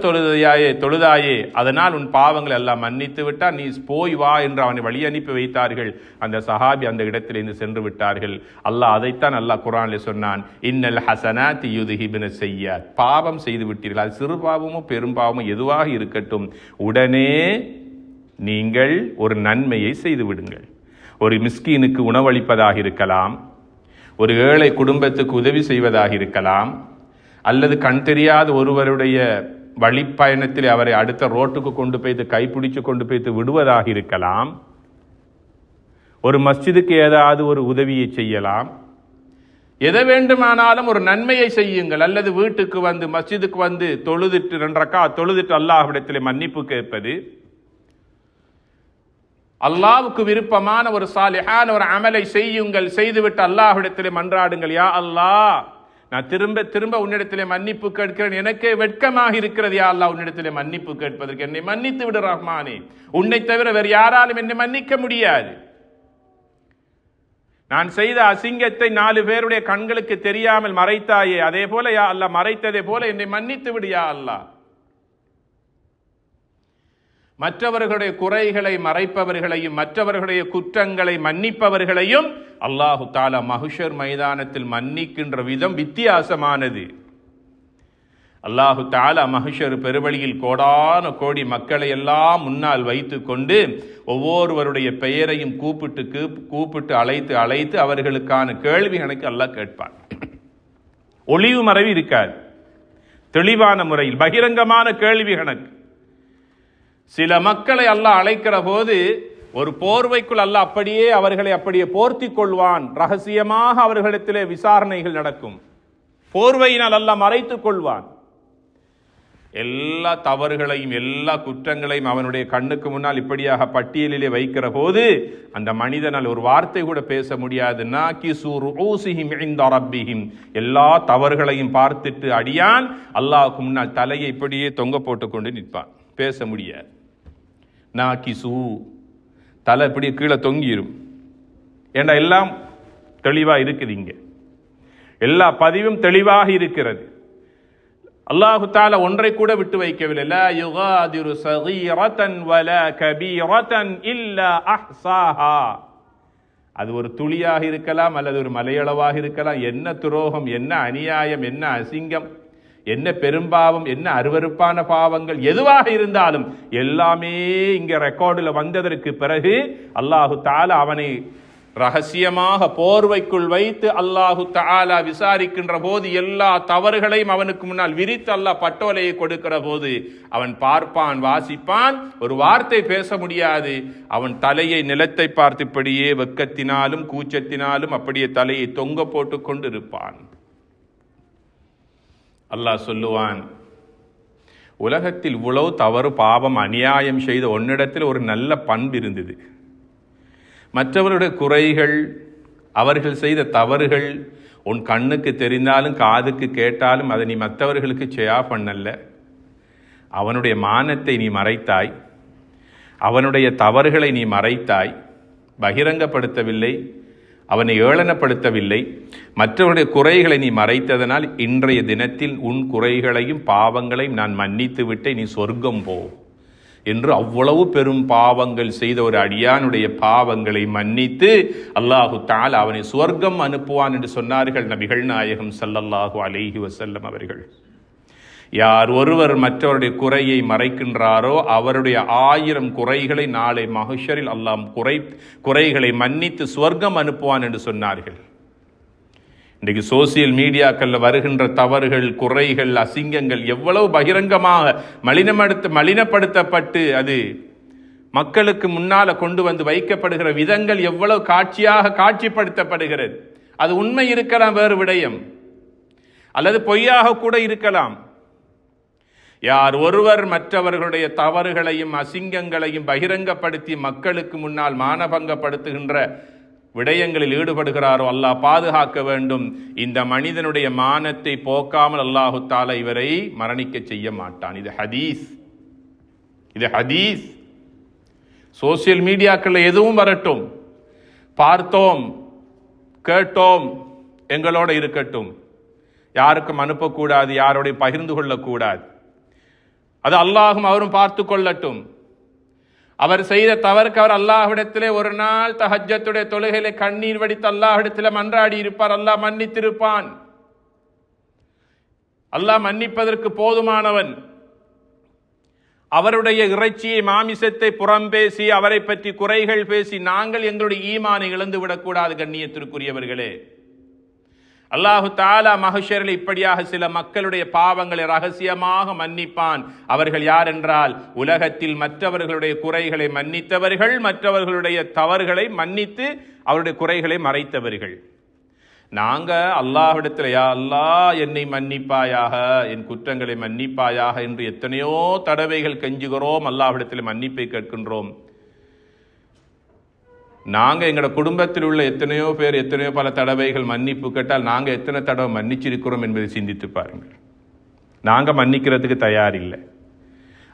தொழுதாயே, அதனால் உன் பாவங்களை எல்லாம் மன்னித்து விட்டால் நீ போய் வா என்று அவனை வழி அனுப்பி வைத்தார்கள். அந்த சஹாபி அந்த இடத்திலிருந்து சென்று விட்டார்கள். அல்லாஹ் அதைத்தான் அல்லாஹ் குர்ஆனில் சொன்னான், இன்னல் ஹசனாத்தி யுத்ஹிபுன ஸய்யிஆத். பாவம் செய்து விட்டீர்கள், அது சிறு பாவமோ பெரும் பாவமோ எதுவாக இருக்கட்டும், உடனே நீங்கள் ஒரு நன்மையை செய்து விடுங்கள். ஒரு மிஸ்கீனுக்கு உணவளிப்பதாக இருக்கலாம், ஒரு ஏழை குடும்பத்துக்கு உதவி செய்வதாக இருக்கலாம், அல்லது கண் தெரியாத ஒருவருடைய வழிப்பயணத்தில் அவரை அடுத்த ரோட்டுக்கு கொண்டு போய்த்து கைப்பிடிச்சு கொண்டு போய்த்து விடுவதாக இருக்கலாம், ஒரு மஸ்ஜிதுக்கு ஏதாவது ஒரு உதவியை செய்யலாம். எதை வேண்டுமானாலும் ஒரு நன்மையை செய்யுங்கள். அல்லது வீட்டுக்கு வந்து மஸ்ஜிதுக்கு வந்து தொழுதுட்டு 2 ரக்காத் தொழுதுட்டு அல்லாஹ்விடத்திலே மன்னிப்பு கேட்பது, அல்லாஹ்வுக்கு விருப்பமான ஒரு சாலிஹான ஒரு அமலை செய்யுங்கள். செய்துவிட்டு அல்லாஹ்விடத்திலே மன்றாடுங்கள், யா அல்லாஹ், நான் திரும்ப திரும்ப உன்னிடத்திலே மன்னிப்பு கேட்கிறேன், எனக்கே வெட்கமாக இருக்கிறது யா அல்லாஹ் உன்னிடத்திலே மன்னிப்பு கேட்பதற்கு, என்னை மன்னித்து விடு ரஹ்மானே, உன்னை தவிர வேறு யாராலும் என்னை மன்னிக்க முடியாது. நான் செய்த அசிங்கத்தை 4 பேருடைய கண்களுக்கு தெரியாமல் மறைத்தாயே, அதே போல யா அல்லாஹ் மறைத்ததே போல என்னை மன்னித்து விடு யா அல்லாஹ். மற்றவர்களுடைய குறைகளை மறைப்பவர்களையும் மற்றவர்களுடைய குற்றங்களை மன்னிப்பவர்களையும் அல்லாஹு தஆலா மஹ்ஷர் மைதானத்தில் மன்னிக்கின்ற விதம் வித்தியாசமானது. அல்லாஹு தஆலா மஹ்ஷர் பெருவழியில் கோடான கோடி மக்களை எல்லாம் முன்னால் வைத்து கொண்டு ஒவ்வொருவருடைய பெயரையும் கூப்பிட்டு அழைத்து அவர்களுக்கான கேள்வி கணக்கு அல்லாஹ் கேட்பான். ஒளிவு மறைவு இருக்காது, தெளிவான முறையில் பகிரங்கமான கேள்வி கணக்கு. சில மக்களை அல்லாஹ் அழைக்கிற போது ஒரு போர்வைக்குள் அல்லாஹ் அவர்களை அப்படியே போர்த்தி கொள்வான். ரகசியமாக அவர்களிடத்திலே விசாரணைகள் நடக்கும். போர்வையினால் அல்லாஹ் மறைத்துக் கொள்வான். எல்லா தவறுகளையும் எல்லா குற்றங்களையும் அவனுடைய கண்ணுக்கு முன்னால் இப்படியாக பட்டியலிலே வைக்கிற போது அந்த மனிதனால் ஒரு வார்த்தை கூட பேச முடியாது. எல்லா தவறுகளையும் பார்த்துட்டு அடியான் அல்லாஹ்வுக்கு முன்னால் தலையை இப்படியே தொங்க போட்டு கொண்டு நிற்பான், பேச முடியாது. நாகிசு, தலை இப்படி கீழே தொங்கிரும். ஏண்டா எல்லாம் தெளிவாக இருக்குது, இங்கே எல்லா பதிவும் தெளிவாக இருக்கிறது. அல்லாஹு தஆலா ஒன்றை கூட விட்டு வைக்கவில்லை. லா யுகாதிரு ஸகீரத்தன் வலா கபீரத்தன் இல்லா அஹ்ஸாஹா. அது ஒரு துளியாக இருக்கலாம், அல்லது ஒரு மலையளவாக இருக்கலாம். என்ன துரோகம், என்ன அநியாயம், என்ன அசிங்கம், என்ன பெரும்பாவம், என்ன அருவருப்பான பாவங்கள் எதுவாக இருந்தாலும் எல்லாமே இங்க ரெக்கார்டில் வந்ததற்கு பிறகு அல்லாஹு தஆலா அவனை ரகசியமாக போர்வைக்குள் வைத்து அல்லாஹு தஆலா விசாரிக்கின்ற போது எல்லா தவறுகளையும் அவனுக்கு முன்னால் விரித்து அல்லாஹ் பட்டோலையை கொடுக்கிற போது அவன் பார்ப்பான், வாசிப்பான், ஒரு வார்த்தை பேச முடியாது. அவன் தலையை நிலத்தை பார்த்து இப்படியே வெக்கத்தினாலும் கூச்சத்தினாலும் அப்படியே தலையை தொங்க போட்டு கொண்டு இருப்பான். அல்லாஹ் சொல்லுவான், உலகத்தில் இவ்வளவு தவறு பாவம் அநியாயம் செய்த உன்னிடத்தில் ஒரு நல்ல பண்பு இருந்தது. மற்றவருடைய குறைகள், அவர்கள் செய்த தவறுகள் உன் கண்ணுக்கு தெரிந்தாலும் காதுக்கு கேட்டாலும் அதை நீ மற்றவர்களுக்கு ஷேயா பண்ணல. அவனுடைய மானத்தை நீ மறைத்தாய், அவனுடைய தவறுகளை நீ மறைத்தாய், பகிரங்கப்படுத்தவில்லை, அவனை ஏளனப்படுத்தவில்லை. மற்றவருடைய குறைகளை நீ மறைத்ததனால் இன்றைய தினத்தில் உன் குறைகளையும் பாவங்களையும் நான் மன்னித்து விட்டே, நீ சொர்க்கம் போ என்று அவ்வளவு பெரும் பாவங்கள் செய்த ஒரு அடியானுடைய பாவங்களை மன்னித்து அல்லாஹு தஆலா அவனை சொர்க்கம் அனுப்புவான் என்று சொன்னார்கள் நபிகள் நாயகம் ஸல்லல்லாஹு அலைஹி வஸல்லம் அவர்கள். யார் ஒருவர் மற்றவருடைய குறையை மறைக்கின்றாரோ அவருடைய 1000 குறைகளை நாளை மஹ்ஷரில் அல்லாஹ் குறைகளை மன்னித்து சொர்க்கம் அனுப்புவான் என்று சொன்னார்கள். இன்றைக்கு சோசியல் மீடியாக்களில் வருகின்ற தவறுகள், குறைகள், அசிங்கங்கள் எவ்வளவு பகிரங்கமாக மலினப்படுத்தப்பட்டு அது மக்களுக்கு முன்னால கொண்டு வந்து வைக்கப்படுகிற விதங்கள் எவ்வளவு காட்சியாக காட்சிப்படுத்தப்படுகிறது. அது உண்மை இருக்கலாம், வேறு விடயம், அல்லது பொய்யாக கூட இருக்கலாம். யார் ஒருவர் மற்றவர்களுடைய தவறுகளையும் அசிங்கங்களையும் பகிரங்கப்படுத்தி மக்களுக்கு முன்னால் மானபங்கப்படுத்துகின்ற விடயங்களில் ஈடுபடுகிறாரோ அல்லாஹ் பாதுகாக்க வேண்டும். இந்த மனிதனுடைய மானத்தை போக்காமல் அல்லாஹு தஆலா இவரை மரணிக்க செய்ய மாட்டான். இது ஹதீஸ். சோசியல் மீடியாக்கள் எதுவும் வரட்டும், பார்த்தோம், கேட்டோம், எங்களோட இருக்கட்டும், யாருக்கும் அனுப்பக்கூடாது, யாரோடைய பகிர்ந்து கொள்ளக்கூடாது. அது அல்லாஹும் அவரும் பார்த்து கொள்ளட்டும். அவர் செய்த தவறுக்கு அவர் அல்லாஹ்விடத்திலே ஒரு நாள் தஹஜ்ஜத்துடைய தொழுகையிலே கண்ணீர் வடித்து அல்லாஹ்விடத்திலே மன்றாடி இருப்பார். அல்லாஹ் மன்னித்திருப்பான். அல்லாஹ் மன்னிப்பதற்கு போதுமானவன். அவருடைய இறைச்சியை, மாமிசத்தை புறம்பேசி, அவரை பற்றி குறைகள் பேசி நாங்கள் எங்களுடைய ஈமானை இழந்து விடக்கூடாது. கண்ணியத்திற்குரியவர்களே, அல்லாஹு தஆலா மஹ்ஷரில் இப்படியாக சில மக்களுடைய பாவங்களை ரகசியமாக மன்னிப்பான். அவர்கள் யார் என்றால், உலகத்தில் மற்றவர்களுடைய குறைகளை மன்னித்தவர்கள், மற்றவர்களுடைய தவறுகளை மன்னித்து அவருடைய குறைகளை மறைத்தவர்கள். நாங்க அல்லாஹ்விடத்தில் யா அல்லாஹ் என்னை மன்னிப்பாயாக, என் குற்றங்களை மன்னிப்பாயாக என்று எத்தனையோ தடவைகள் கெஞ்சுகிறோம், அல்லாஹ்விடத்தில் மன்னிப்பை கேட்கின்றோம். நாங்க எங்களோட குடும்பத்தில் உள்ள எத்தனையோ பேர் எத்தனையோ பல தடவைகள் மன்னிப்பு கேட்டால் நாங்க எத்தனை தடவை மன்னிச்சிருக்கிறோம் என்பதை சிந்தித்து பாருங்கள். நாங்க மன்னிக்கிறதுக்கு தயார் இல்லை.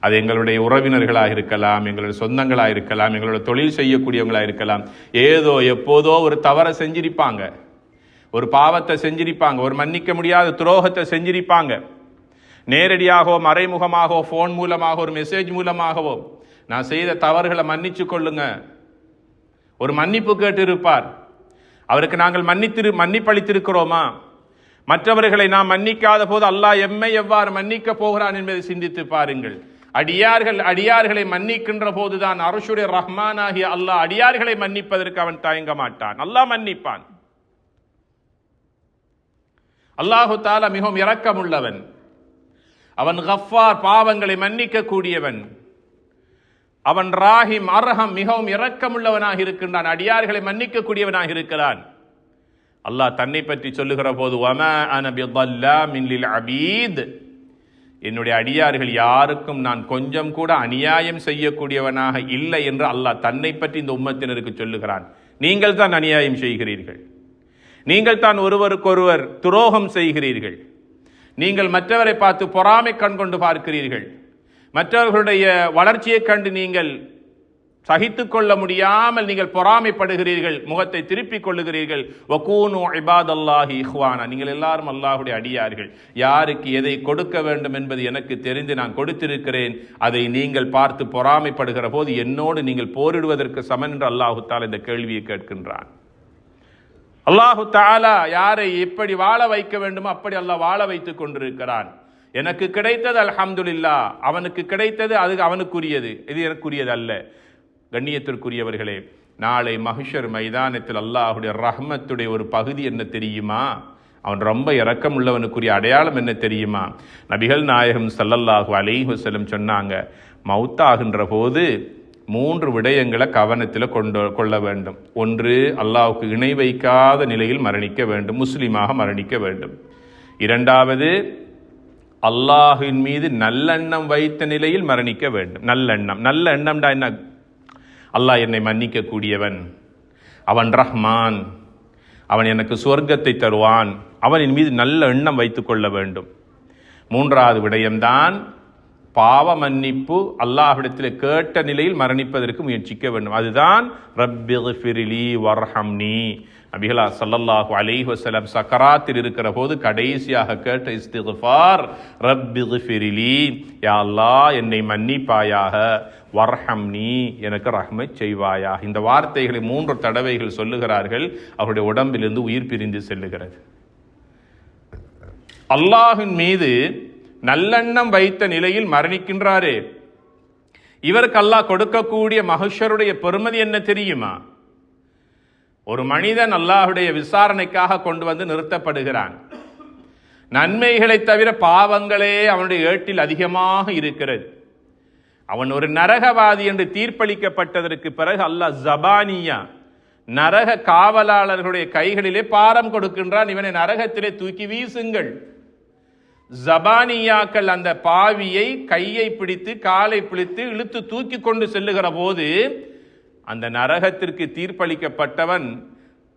அது எங்களுடைய உறவினர்களாக இருக்கலாம், எங்களுடைய சொந்தங்களாக இருக்கலாம், எங்களோட தொழில் செய்யக்கூடியவங்களாக இருக்கலாம். ஏதோ எப்போதோ ஒரு தவறை செஞ்சிருப்பாங்க, ஒரு பாவத்தை செஞ்சிருப்பாங்க, ஒரு மன்னிக்க முடியாத துரோகத்தை செஞ்சிருப்பாங்க. நேரடியாகவோ மறைமுகமாகவோ ஃபோன் மூலமாக ஒரு மெசேஜ் மூலமாகவோ நான் செய்த தவறுகளை மன்னிச்சு கொள்ளுங்க, ஒரு மன்னிப்பு கேட்டு இருப்பார். அவருக்கு நாங்கள் மன்னிப்பளித்திருக்கிறோமா? மற்றவர்களை நாம் மன்னிக்காத போது அல்லாஹ் எம்மை எவ்வாறு மன்னிக்க போகிறான் என்பதை சிந்தித்து பாருங்கள். அடியார்களை மன்னிக்கின்ற போதுதான் அர்ஷுடைய ரஹ்மானாகிய அல்லாஹ் அடியார்களை மன்னிப்பதற்கு அவன் தயங்க மாட்டான். அல்லாஹ் மன்னிப்பான். அல்லாஹு தஆலா மிகவும் இரக்கமுள்ளவன். அவன் கஃபார், பாவங்களை மன்னிக்க கூடியவன். அவன் ராஹிம், அர்ஹம், மிகவும் இரக்கமுள்ளவனாக இருக்கின்றான், அடியார்களை மன்னிக்க கூடியவனாக இருக்கிறான். அல்லாஹ் தன்னை பற்றி சொல்லுகிற போது வமா அன பிதல்லாமின் லில் அபீத், என்னுடைய அடியார்கள் யாருக்கும் நான் கொஞ்சம் கூட அநியாயம் செய்யக்கூடியவனாக இல்லை என்று அல்லாஹ் தன்னை பற்றி இந்த உம்மத்தினருக்கு சொல்லுகிறான். நீங்கள் தான் அநியாயம் செய்கிறீர்கள், நீங்கள் தான் ஒருவருக்கொருவர் துரோகம் செய்கிறீர்கள், நீங்கள் மற்றவரை பார்த்து பொறாமை கண் கொண்டு பார்க்கிறீர்கள், மற்றவர்களுடைய வளர்ச்சியை கண்டு நீங்கள் சகித்து கொள்ள முடியாமல் நீங்கள் பொறாமைப்படுகிறீர்கள், முகத்தை திருப்பிக் கொள்ளுகிறீர்கள். வகூனு இபாதல்லாஹி இஹ்வானா, நீங்கள் எல்லாரும் அல்லாஹ்வுடைய அடியார்கள். யாருக்கு எதை கொடுக்க வேண்டும் என்பது எனக்கு தெரிந்து நான் கொடுத்திருக்கிறேன். அதை நீங்கள் பார்த்து பொறாமைப்படுகிற போது என்னோடு நீங்கள் போரிடுவதற்கு சமன் என்று அல்லாஹு தஆலா இந்த கேள்வியை கேட்கின்றான். அல்லாஹு தஆலா யாரை எப்படி வாழ வைக்க வேண்டுமோ அப்படி அல்லாஹ் வாழ வைத்துக் கொண்டிருக்கிறான். எனக்கு கிடைத்தது அல்ஹம்துலில்லாஹ், அவனுக்கு கிடைத்தது அது அவனுக்குரியது, இது எனக்குரியது அல்ல. கண்ணியத்திற்குரியவர்களே, நாளை மஹ்ஷர் மைதானத்தில் அல்லாஹுடைய ரஹ்மத்துடைய ஒரு பகுதி என்ன தெரியுமா? அவன் ரொம்ப இரக்கம் உள்ளவனுக்குரிய அடையாளம் என்ன தெரியுமா? நபிகள் நாயகம் ஸல்லல்லாஹு அலைஹி வஸல்லம் சொன்னாங்க, மௌத்தாகின்ற போது 3 விடயங்களை கவனத்தில் கொள்ள வேண்டும். ஒன்று, அல்லாஹ்வுக்கு இணை வைக்காத நிலையில் மரணிக்க வேண்டும், முஸ்லிமாக மரணிக்க வேண்டும். இரண்டாவது, அல்லாஹின் மீது நல்லெண்ணம் வைத்த நிலையில் மரணிக்க வேண்டும். நல்ல எண்ணம்டா என்ன? அல்லாஹ் என்னை மன்னிக்க கூடியவன், அவன் ரஹ்மான், அவன் எனக்கு சுவர்க்கத்தை தருவான், அவனின் மீது நல்ல எண்ணம் வைத்துக் கொள்ள வேண்டும். மூன்றாவது விடயம்தான் பாவ மன்னிப்பு, அல்லாஹ்விடத்தில் கேட்ட நிலையில் மரணிப்பதற்கு முயற்சிக்க வேண்டும். அதுதான் ரப்பிக்ஃபிர்லி வர்ஹம்னி. நபிகளா ஸல்லல்லாஹு அலைஹி வஸல்லம் சக்கராத்தில் இருக்கிற போது கடைசியாக கேட்ட இஸ்திக்ஃபார் ரப்பிக்ஃபிர்லி, யா அல்லாஹ் என்னை மன்னிப்பாயாக, வர்ஹம்னி எனக்கு ரஹ்மத் செய்வாயாக. இந்த வார்த்தைகளை 3 தடவைகள் சொல்லுகிறார்கள். அவருடைய உடம்பிலிருந்து உயிர் பிரிந்து செல்லுகிறது. அல்லாஹின் மீது நல்லெண்ணம் வைத்த நிலையில் மரணிக்கின்றாரே, இவருக்கு அல்லாஹ் கொடுக்கக்கூடிய மஹ்ஷருடைய பெருமதி என்ன தெரியுமா? ஒரு மனிதன் அல்லாஹுடைய விசாரணைக்காக கொண்டு வந்து நிறுத்தப்படுகிறான். நன்மைகளை தவிர பாவங்களே அவனுடைய ஏட்டில் அதிகமாக இருக்கிறது. அவன் ஒரு நரகவாதி என்று தீர்ப்பளிக்கப்பட்டதற்கு பிறகு அல்லாஹ் ஜபானியா, நரக காவலாளர்களுடைய கைகளிலே பாரம் கொடுக்கின்றான். இவனை நரகத்திலே தூக்கி வீசுங்கள். ஜபானியாக்கள் அந்த பாவியை கையை பிடித்து காலை பிடித்து இழுத்து தூக்கி கொண்டு செல்லுகிற போது அந்த நரகத்திற்கு தீர்ப்பளிக்கப்பட்டவன்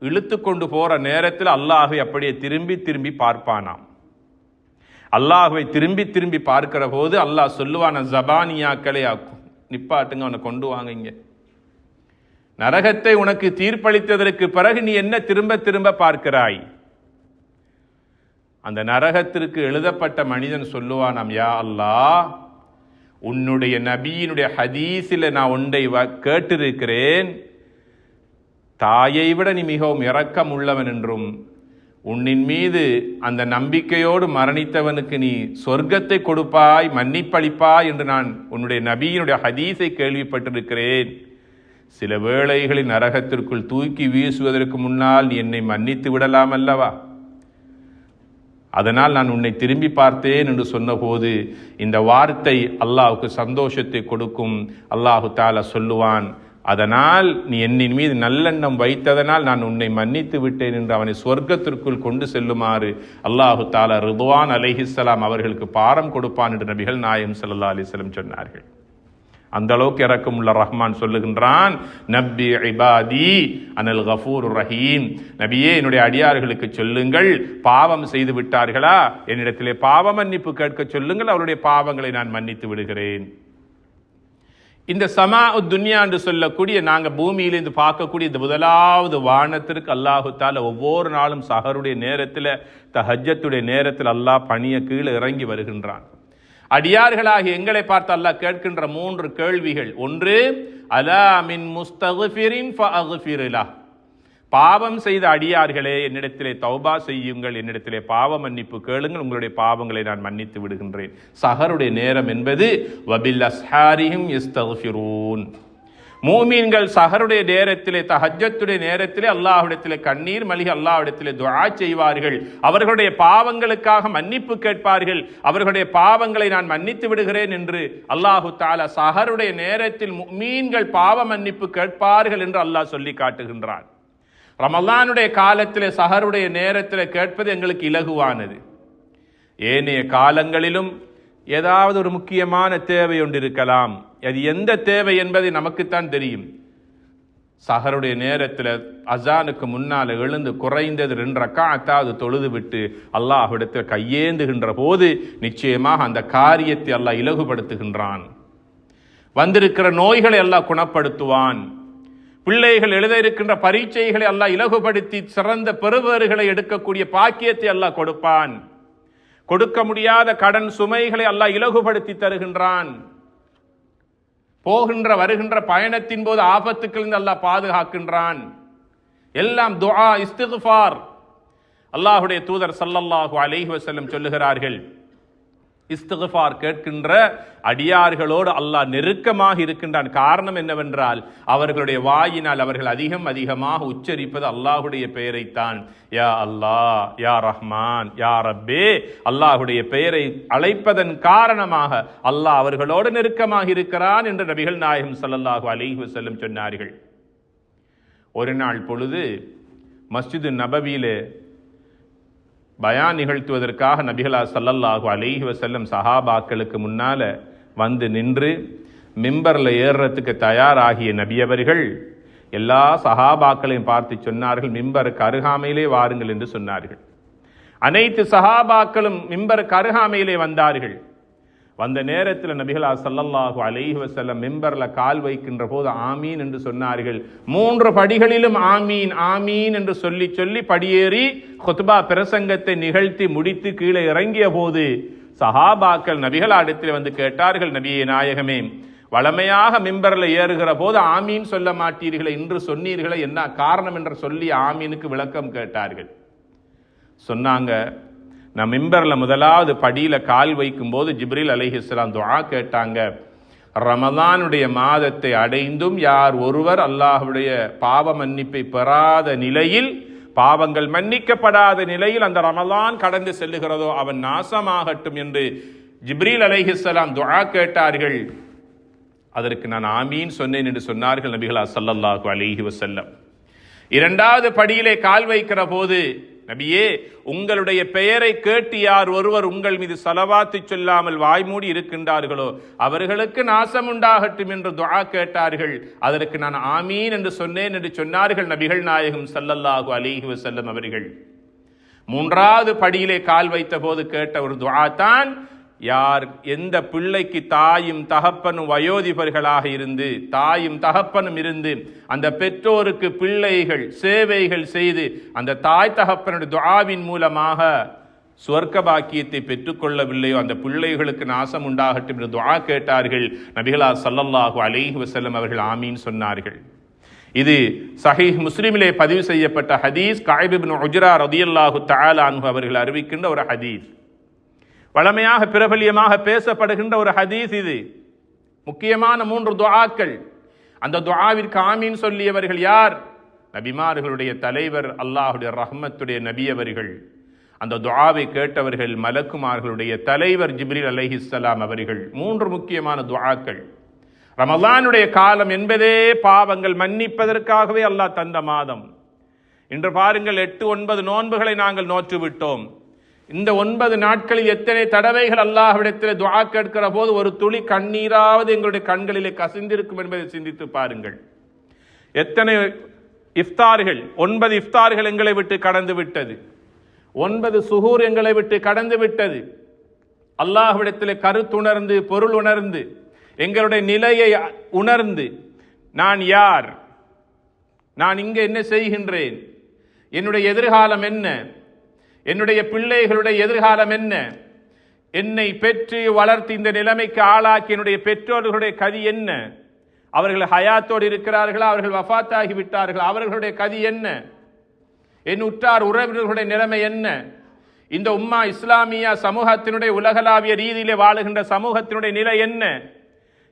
இழுத்து கொண்டு போற நேரத்தில் அல்லாஹ்வை அப்படியே திரும்பி திரும்பி பார்ப்பானாம். அல்லாஹ்வை திரும்பி திரும்பி பார்க்கிற போது அல்லாஹ் சொல்லுவான, ஜபானியாக்களே நிப்பாட்டுங்க, அவனை கொண்டு வாங்க, இங்க நரகத்தை உனக்கு தீர்ப்பளித்ததற்கு பிறகு நீ என்ன திரும்ப திரும்ப பார்க்கிறாய்? அந்த நரகத்திற்கு எழுதப்பட்ட மனிதன் சொல்லுவானாம், யா அல்லாஹ், உன்னுடைய நபியினுடைய ஹதீஸில் நான் ஒன்றை கேட்டிருக்கிறேன், தாயை விட நீ மிகவும் இரக்கம் உள்ளவன் என்றும் உன்னின் மீது அந்த நம்பிக்கையோடு மரணித்தவனுக்கு நீ சொர்க்கத்தை கொடுப்பாய், மன்னிப்பளிப்பாய் என்று நான் உன்னுடைய நபியினுடைய ஹதீஸை கேள்விப்பட்டிருக்கிறேன். சில வேளைகளில் நரகத்திற்குள் தூக்கி வீசுவதற்கு முன்னால் நீ என்னை மன்னித்து விடலாம் அல்லவா? அதனால் நான் உன்னை திரும்பி பார்த்தேன் என்று சொன்னபோது இந்த வார்த்தை அல்லாஹுக்கு சந்தோஷத்தை கொடுக்கும். அல்லாஹு தாலா சொல்லுவான், அதனால் நீ என்னின் மீது நல்லெண்ணம் வைத்ததனால் நான் உன்னை மன்னித்து விட்டேன் என்று அவனை சொர்க்கத்திற்குள் கொண்டு செல்லுமாறு அல்லாஹு தாலா ரிதுவான் அலைஹிஸ்ஸலாம் அவர்களுக்கு பாரம் கொடுப்பான் என்று நபிகள் நாயகம் ஸல்லல்லாஹு அலைஹி வஸல்லம் சொன்னார்கள். அந்த அளவுக்கு இரக்கமுள்ள ரஹ்மான் சொல்லுகின்றான், நப்பி இபாதி அனல் கஃபூருர் ரஹீம், நபியே என்னுடைய அடியார்களுக்கு சொல்லுங்கள், பாவம் செய்து விட்டார்களா, என்னிடத்திலே பாவ மன்னிப்பு கேட்க சொல்லுங்கள், அவருடைய பாவங்களை நான் மன்னித்து விடுகிறேன். இந்த சமா துன்யா என்று சொல்லக்கூடிய நாங்கள் பூமியிலிருந்து பார்க்கக்கூடிய இந்த முதலாவது வானத்திற்கு அல்லாஹு தாலா ஒவ்வொரு நாளும் சஹருடைய நேரத்தில், தஹஜ்ஜத்துடைய நேரத்தில் அல்லாஹ் பணிய கீழே இறங்கி வருகின்றான். அடியார்களாகி எங்களை பார்த்து அல்லாஹ் கேட்கின்ற 3 கேள்விகள். ஒன்று, அலா மின் முஸ்தக்ஃபிரின் ஃபஅக்ஃபிர் லஹ், பாவம் செய்த அடியார்களே என்னிடத்திலே தௌபா செய்யுங்கள், என்னிடத்திலே பாவ மன்னிப்பு கேளுங்கள், உங்களுடைய பாவங்களை நான் மன்னித்து விடுகின்றேன். சஹருடைய நேரம் என்பது வபில் அஸ்ஹாரிஹிம் யஸ்தக்ஃபிரூன், மூமீன்கள் சஹருடைய நேரத்திலே, தஹஜ்ஜத்துடைய நேரத்திலே அல்லாஹ்விடத்திலே கண்ணீர் மல்கி அல்லாஹ்விடத்திலே துஆ செய்வார்கள், அவர்களுடைய பாவங்களுக்காக மன்னிப்பு கேட்பார்கள், அவர்களுடைய பாவங்களை நான் மன்னித்து விடுகிறேன் என்று அல்லாஹு தஆலா சஹருடைய நேரத்தில் முஃமின்கள் பாவ மன்னிப்பு கேட்பார்கள் என்று அல்லாஹ் சொல்லி காட்டுகின்றான். ரமலானுடைய காலத்திலே சஹருடைய நேரத்தில் கேட்பது எங்களுக்கு இலகுவானது. ஏனைய காலங்களிலும் ஏதாவது ஒரு முக்கியமான தேவை ஒன்று இருக்கலாம். அது எந்த தேவை என்பதை நமக்குத்தான் தெரியும். சஹருடைய நேரத்தில் அசானுக்கு முன்னால் எழுந்து குறைந்தது 2 ரக்காத்தாவது தொழுது விட்டு அல்லாஹ்விடத்தில் கையேந்துகின்ற போது நிச்சயமாக அந்த காரியத்தை அல்லாஹ் இலகுபடுத்துகின்றான். வந்திருக்கிற நோய்களை அல்லாஹ் குணப்படுத்துவான். பிள்ளைகள் எழுத இருக்கின்ற பரீட்சைகளை அல்லாஹ் இலகுபடுத்தி சிறந்த பெறுபேறுகளை எடுக்கக்கூடிய பாக்கியத்தை அல்லாஹ் கொடுப்பான். கொடுக்க முடியாத கடன் சுமைகளை அல்லாஹ் இலகுபடுத்தி தருகின்றான். போகின்ற வருகின்ற பயணத்தின் போது ஆபத்துக்களிலிருந்து அல்லாஹ் பாதுகாக்கின்றான். எல்லாம் துஆ, இஸ்திக்ஃபார். அல்லாஹ்வுடைய தூதர் ஸல்லல்லாஹு அலைஹி வஸல்லம் சொல்லுகிறார்கள், இஸ்திக்ஃபார் கேட்கின்ற அடியார்களோடு அல்லாஹ் நெருக்கமாக இருக்கின்றான். காரணம் என்னவென்றால் அவர்களுடைய வாயினால் அவர்கள் அதிகமாக உச்சரிப்பது அல்லாஹுடைய பெயரைத்தான். யா அல்லாஹ், யா ரஹ்மான், யா ரப்பே, அல்லாஹுடைய பெயரை அழைப்பதன் காரணமாக அல்லாஹ் அவர்களோடு நெருக்கமாக இருக்கிறான் என்று நபிகள் நாயகம் ஸல்லல்லாஹு அலைஹி வஸல்லம் சொன்னார்கள். ஒரு நாள் பொழுது மஸ்ஜிது நபவியிலே பயான் நிகழ்த்துவதற்காக நபிகளா ஸல்லல்லாஹு அலைஹி வஸல்லம் சஹாபாக்களுக்கு முன்னால வந்து நின்று மிம்பர்ல ஏறுறதுக்கு தயாராகிய நபியவர்கள் எல்லா சஹாபாக்களையும் பார்த்து சொன்னார்கள், மிம்பருக்கு அருகாமையிலே வாருங்கள் என்று சொன்னார்கள். அனைத்து சஹாபாக்களும் மிம்பருக்கு அருகாமையிலே வந்தார்கள். வந்த நேரத்தில் நபிகளா ஸல்லல்லாஹு அலைஹி வஸல்லம் மிம்பர்ல கால் வைக்கின்ற போது ஆமீன் என்று சொன்னார்கள். 3 படிகளிலும் ஆமீன் ஆமீன் என்று சொல்லி சொல்லி படியேறி குத்பா பிரசங்கத்தை நிகழ்த்தி முடித்து கீழே இறங்கிய போது சஹாபாக்கள் நபிகளா இடத்தில் வந்து கேட்டார்கள், நபியே நாயகமே, வளமையாக மிம்பர்ல ஏறுகிற போது ஆமீன் சொல்ல மாட்டீர்களே, இன்று சொன்னீர்களே, என்ன காரணம் என்று சொல்லி ஆமீனுக்கு விளக்கம் கேட்டார்கள். சொன்னாங்க, நான் மிம்பர்ல முதலாவது படியில கால் வைக்கும் போது ஜிப்ரீல் அலைஹிஸ்ஸலாம் துஆ கேட்டாங்க, ரமலானுடைய மாதத்தை அடைந்தும் யார் ஒருவர் அல்லாஹ்வுடைய பாவ மன்னிப்பை பெறாத நிலையில், பாவங்கள் மன்னிக்கப்படாத நிலையில் அந்த ரமலான் கடந்து செல்லுகிறதோ அவன் நாசமாகட்டும் என்று ஜிப்ரீல் அலைஹிஸ்ஸலாம் துஆ கேட்டார்கள். அதற்கு நான் ஆமீன் சொன்னேன் என்று சொன்னார்கள் நபிகளா ஸல்லல்லாஹு அலைஹி வஸல்லம். 2வது படியிலே கால் வைக்கிற போது, நபியே, உங்களுடைய பெயரை கேட்டு யார் ஒருவர் உங்கள் மீது ஸலவாத்து சொல்லாமல் வாய்மூடி இருக்கின்றார்களோ அவர்களுக்கு நாசம் உண்டாகட்டும் என்று துஆ கேட்டார்கள். அதற்கு நான் ஆமீன் என்று சொன்னேன் என்று சொன்னார்கள் நபிகள் நாயகம் ஸல்லல்லாஹு அலைஹி வஸல்லம் அவர்கள். 3வது படியிலே கால் வைத்த போது கேட்ட ஒரு துஆ தான், யார் எந்த பிள்ளைக்கு தாயும் தகப்பனும் வயோதிபர்களாக இருந்து தாயும் தகப்பனும் இருந்து அந்த பெற்றோருக்கு பிள்ளைகள் சேவைகள் செய்து அந்த தாய் தகப்பனுடைய துஆவின் மூலமாக சுவர்க்க பாக்கியத்தை பெற்றுக்கொள்ளவில்லையோ அந்த பிள்ளைகளுக்கு நாசம் உண்டாகட்டும் என்று துஆ கேட்டார்கள். நபிகளார் ஸல்லல்லாஹு அலைஹி வஸல்லம் அவர்கள் ஆமீன் சொன்னார்கள். இது சஹீஹ் முஸ்லிமிலே பதிவு செய்யப்பட்ட ஹதீஸ். கஅப் இப்னு உஜ்ரா ரலியல்லாஹு தஆலா அன்ஹு அவர்கள் அறிவிக்கின்ற ஒரு ஹதீஸ். வளமையாக பிரபல்யமாக பேசப்படுகின்ற ஒரு ஹதீஸ். இது முக்கியமான 3 துஆக்கள். அந்த துஆவிற்கு ஆமீன் சொல்லியவர்கள் யார்? நபிமார்களுடைய தலைவர் அல்லாஹ்வுடைய ரஹ்மத்துடைய நபி அவர்கள். அந்த துஆவை கேட்டவர்கள் மலக்குமார்களுடைய தலைவர் ஜிப்ரீல் அலைஹிஸ்ஸலாம் அவர்கள். 3 முக்கியமான துஆக்கள். ரமலானுடைய காலம் என்பதே பாவங்கள் மன்னிப்பதற்காகவே அல்லாஹ் தந்த மாதம். இன்று பாருங்கள், 8-9 நோன்புகளை நாங்கள் நோற்று விட்டோம். இந்த 9 நாட்களில் எத்தனை தடவைகள் அல்லாஹ்விடத்தில் துஆ கேட்கிற போது ஒரு துளி கண்ணீராவது எங்களுடைய கண்களிலே கசிந்திருக்கும் என்பதை சிந்தித்து பாருங்கள். எத்தனை இஃப்தார்கள், 9 இஃப்தார்கள் எங்களை விட்டு கடந்து விட்டது. 9 சுஹூர் எங்களை விட்டு கடந்து விட்டது. அல்லாஹ்விடத்தில் கருத்துணர்ந்து பொருள் உணர்ந்து எங்களுடைய நிலையை உணர்ந்து நான் யார், நான் இங்கே என்ன செய்கின்றேன், என்னுடைய எதிர்காலம் என்ன, என்னுடைய பிள்ளைகளுடைய எதிர்காலம் என்ன, என்னை பெற்று வளர்த்து இந்த நிலைமைக்கு ஆளாக்கி என்னுடைய பெற்றோர்களுடைய கதி என்ன, அவர்கள் ஹயாத்தோடு இருக்கிறார்களா, அவர்கள் வஃபாத்தாகி விட்டார்கள், அவர்களுடைய கதி என்ன, என் உற்றார் உறவினர்களுடைய நிலைமை என்ன, இந்த உம்மா இஸ்லாமியா சமூகத்தினுடைய உலகளாவிய ரீதியிலே வாழுகின்ற சமூகத்தினுடைய நிலை என்ன,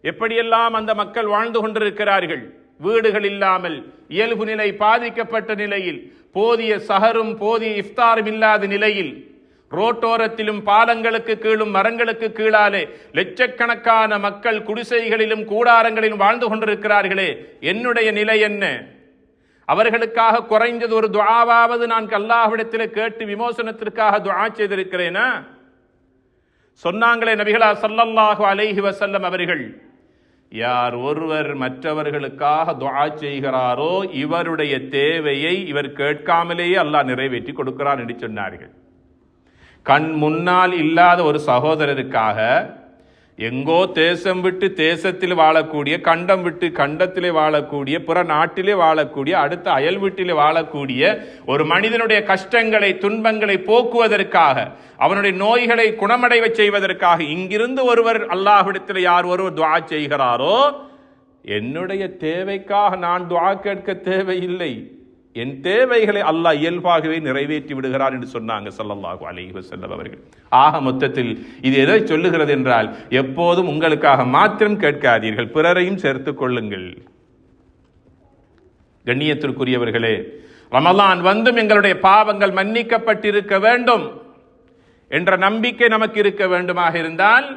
எப்படியெல்லாம் அந்த மக்கள் வாழ்ந்து கொண்டிருக்கிறார்கள். வீடுகள் இல்லாமல் இயல்பு நிலை பாதிக்கப்பட்ட நிலையில், போதிய சஹரும் போதிய இஃப்தாரும் இல்லாத நிலையில், ரோட்டோரத்திலும் பாலங்களுக்கு கீழும் மரங்களுக்கு கீழாலே லட்சக்கணக்கான மக்கள் குடிசைகளிலும் கூடாரங்களிலும் வாழ்ந்து கொண்டிருக்கிறார்களே, என்னுடைய நிலை என்ன? அவர்களுக்காக குறைந்தது ஒரு துஆவாவது நான் அல்லாஹ்விடத்தில் கேட்டு விமோசனத்திற்காக துஆ செய்திருக்கிறேனா? சொன்னாங்களே நபிகளார் ஸல்லல்லாஹு அலைஹி வஸல்லம் அவர்கள், யார் ஒருவர் மற்றவர்களுக்காக துஆ செய்கிறாரோ இவருடைய தேவையை இவர் கேட்காமலேயே அல்லாஹ் நிறைவேற்றி கொடுக்கிறார் என்று சொன்னார்கள். கண் முன்னால் இல்லாத ஒரு சகோதரருக்காக எங்கோ தேசம் விட்டு தேசத்தில் வாழக்கூடிய, கண்டம் விட்டு கண்டத்திலே வாழக்கூடிய, புற நாட்டிலே வாழக்கூடிய, அடுத்த அயல் வீட்டிலே வாழக்கூடிய ஒரு மனிதனுடைய கஷ்டங்களை துன்பங்களை போக்குவதற்காக, அவனுடைய நோய்களை குணமடைவ செய்வதற்காக இங்கிருந்து ஒருவர் அல்லாஹ்விடத்தில் யார் ஒருவர் துஆ செய்கிறாரோ, என்னுடைய தேவைக்காக நான் துஆ கேட்க தேவையில்லை, என் தேவைகளை அல்லாஹ் இயல்பாகவே நிறைவேற்றி விடுகிறார் என்று சொன்னாங்க ஸல்லல்லாஹு அலைஹி வஸல்லம் அவர்கள். ஆக மொத்தத்தில் இது எதை சொல்லுகிறது என்றால், எப்போதும் உங்களுக்காக மாத்திரம் கேட்காதீர்கள், பிறரையும் சேர்த்துக் கொள்ளுங்கள். கண்ணியத்திற்குரியவர்களே, ரமலான் வந்தும் எங்களுடைய பாவங்கள் மன்னிக்கப்பட்டிருக்க வேண்டும் என்ற நம்பிக்கை நமக்கு இருக்க வேண்டுமாக இருந்தால்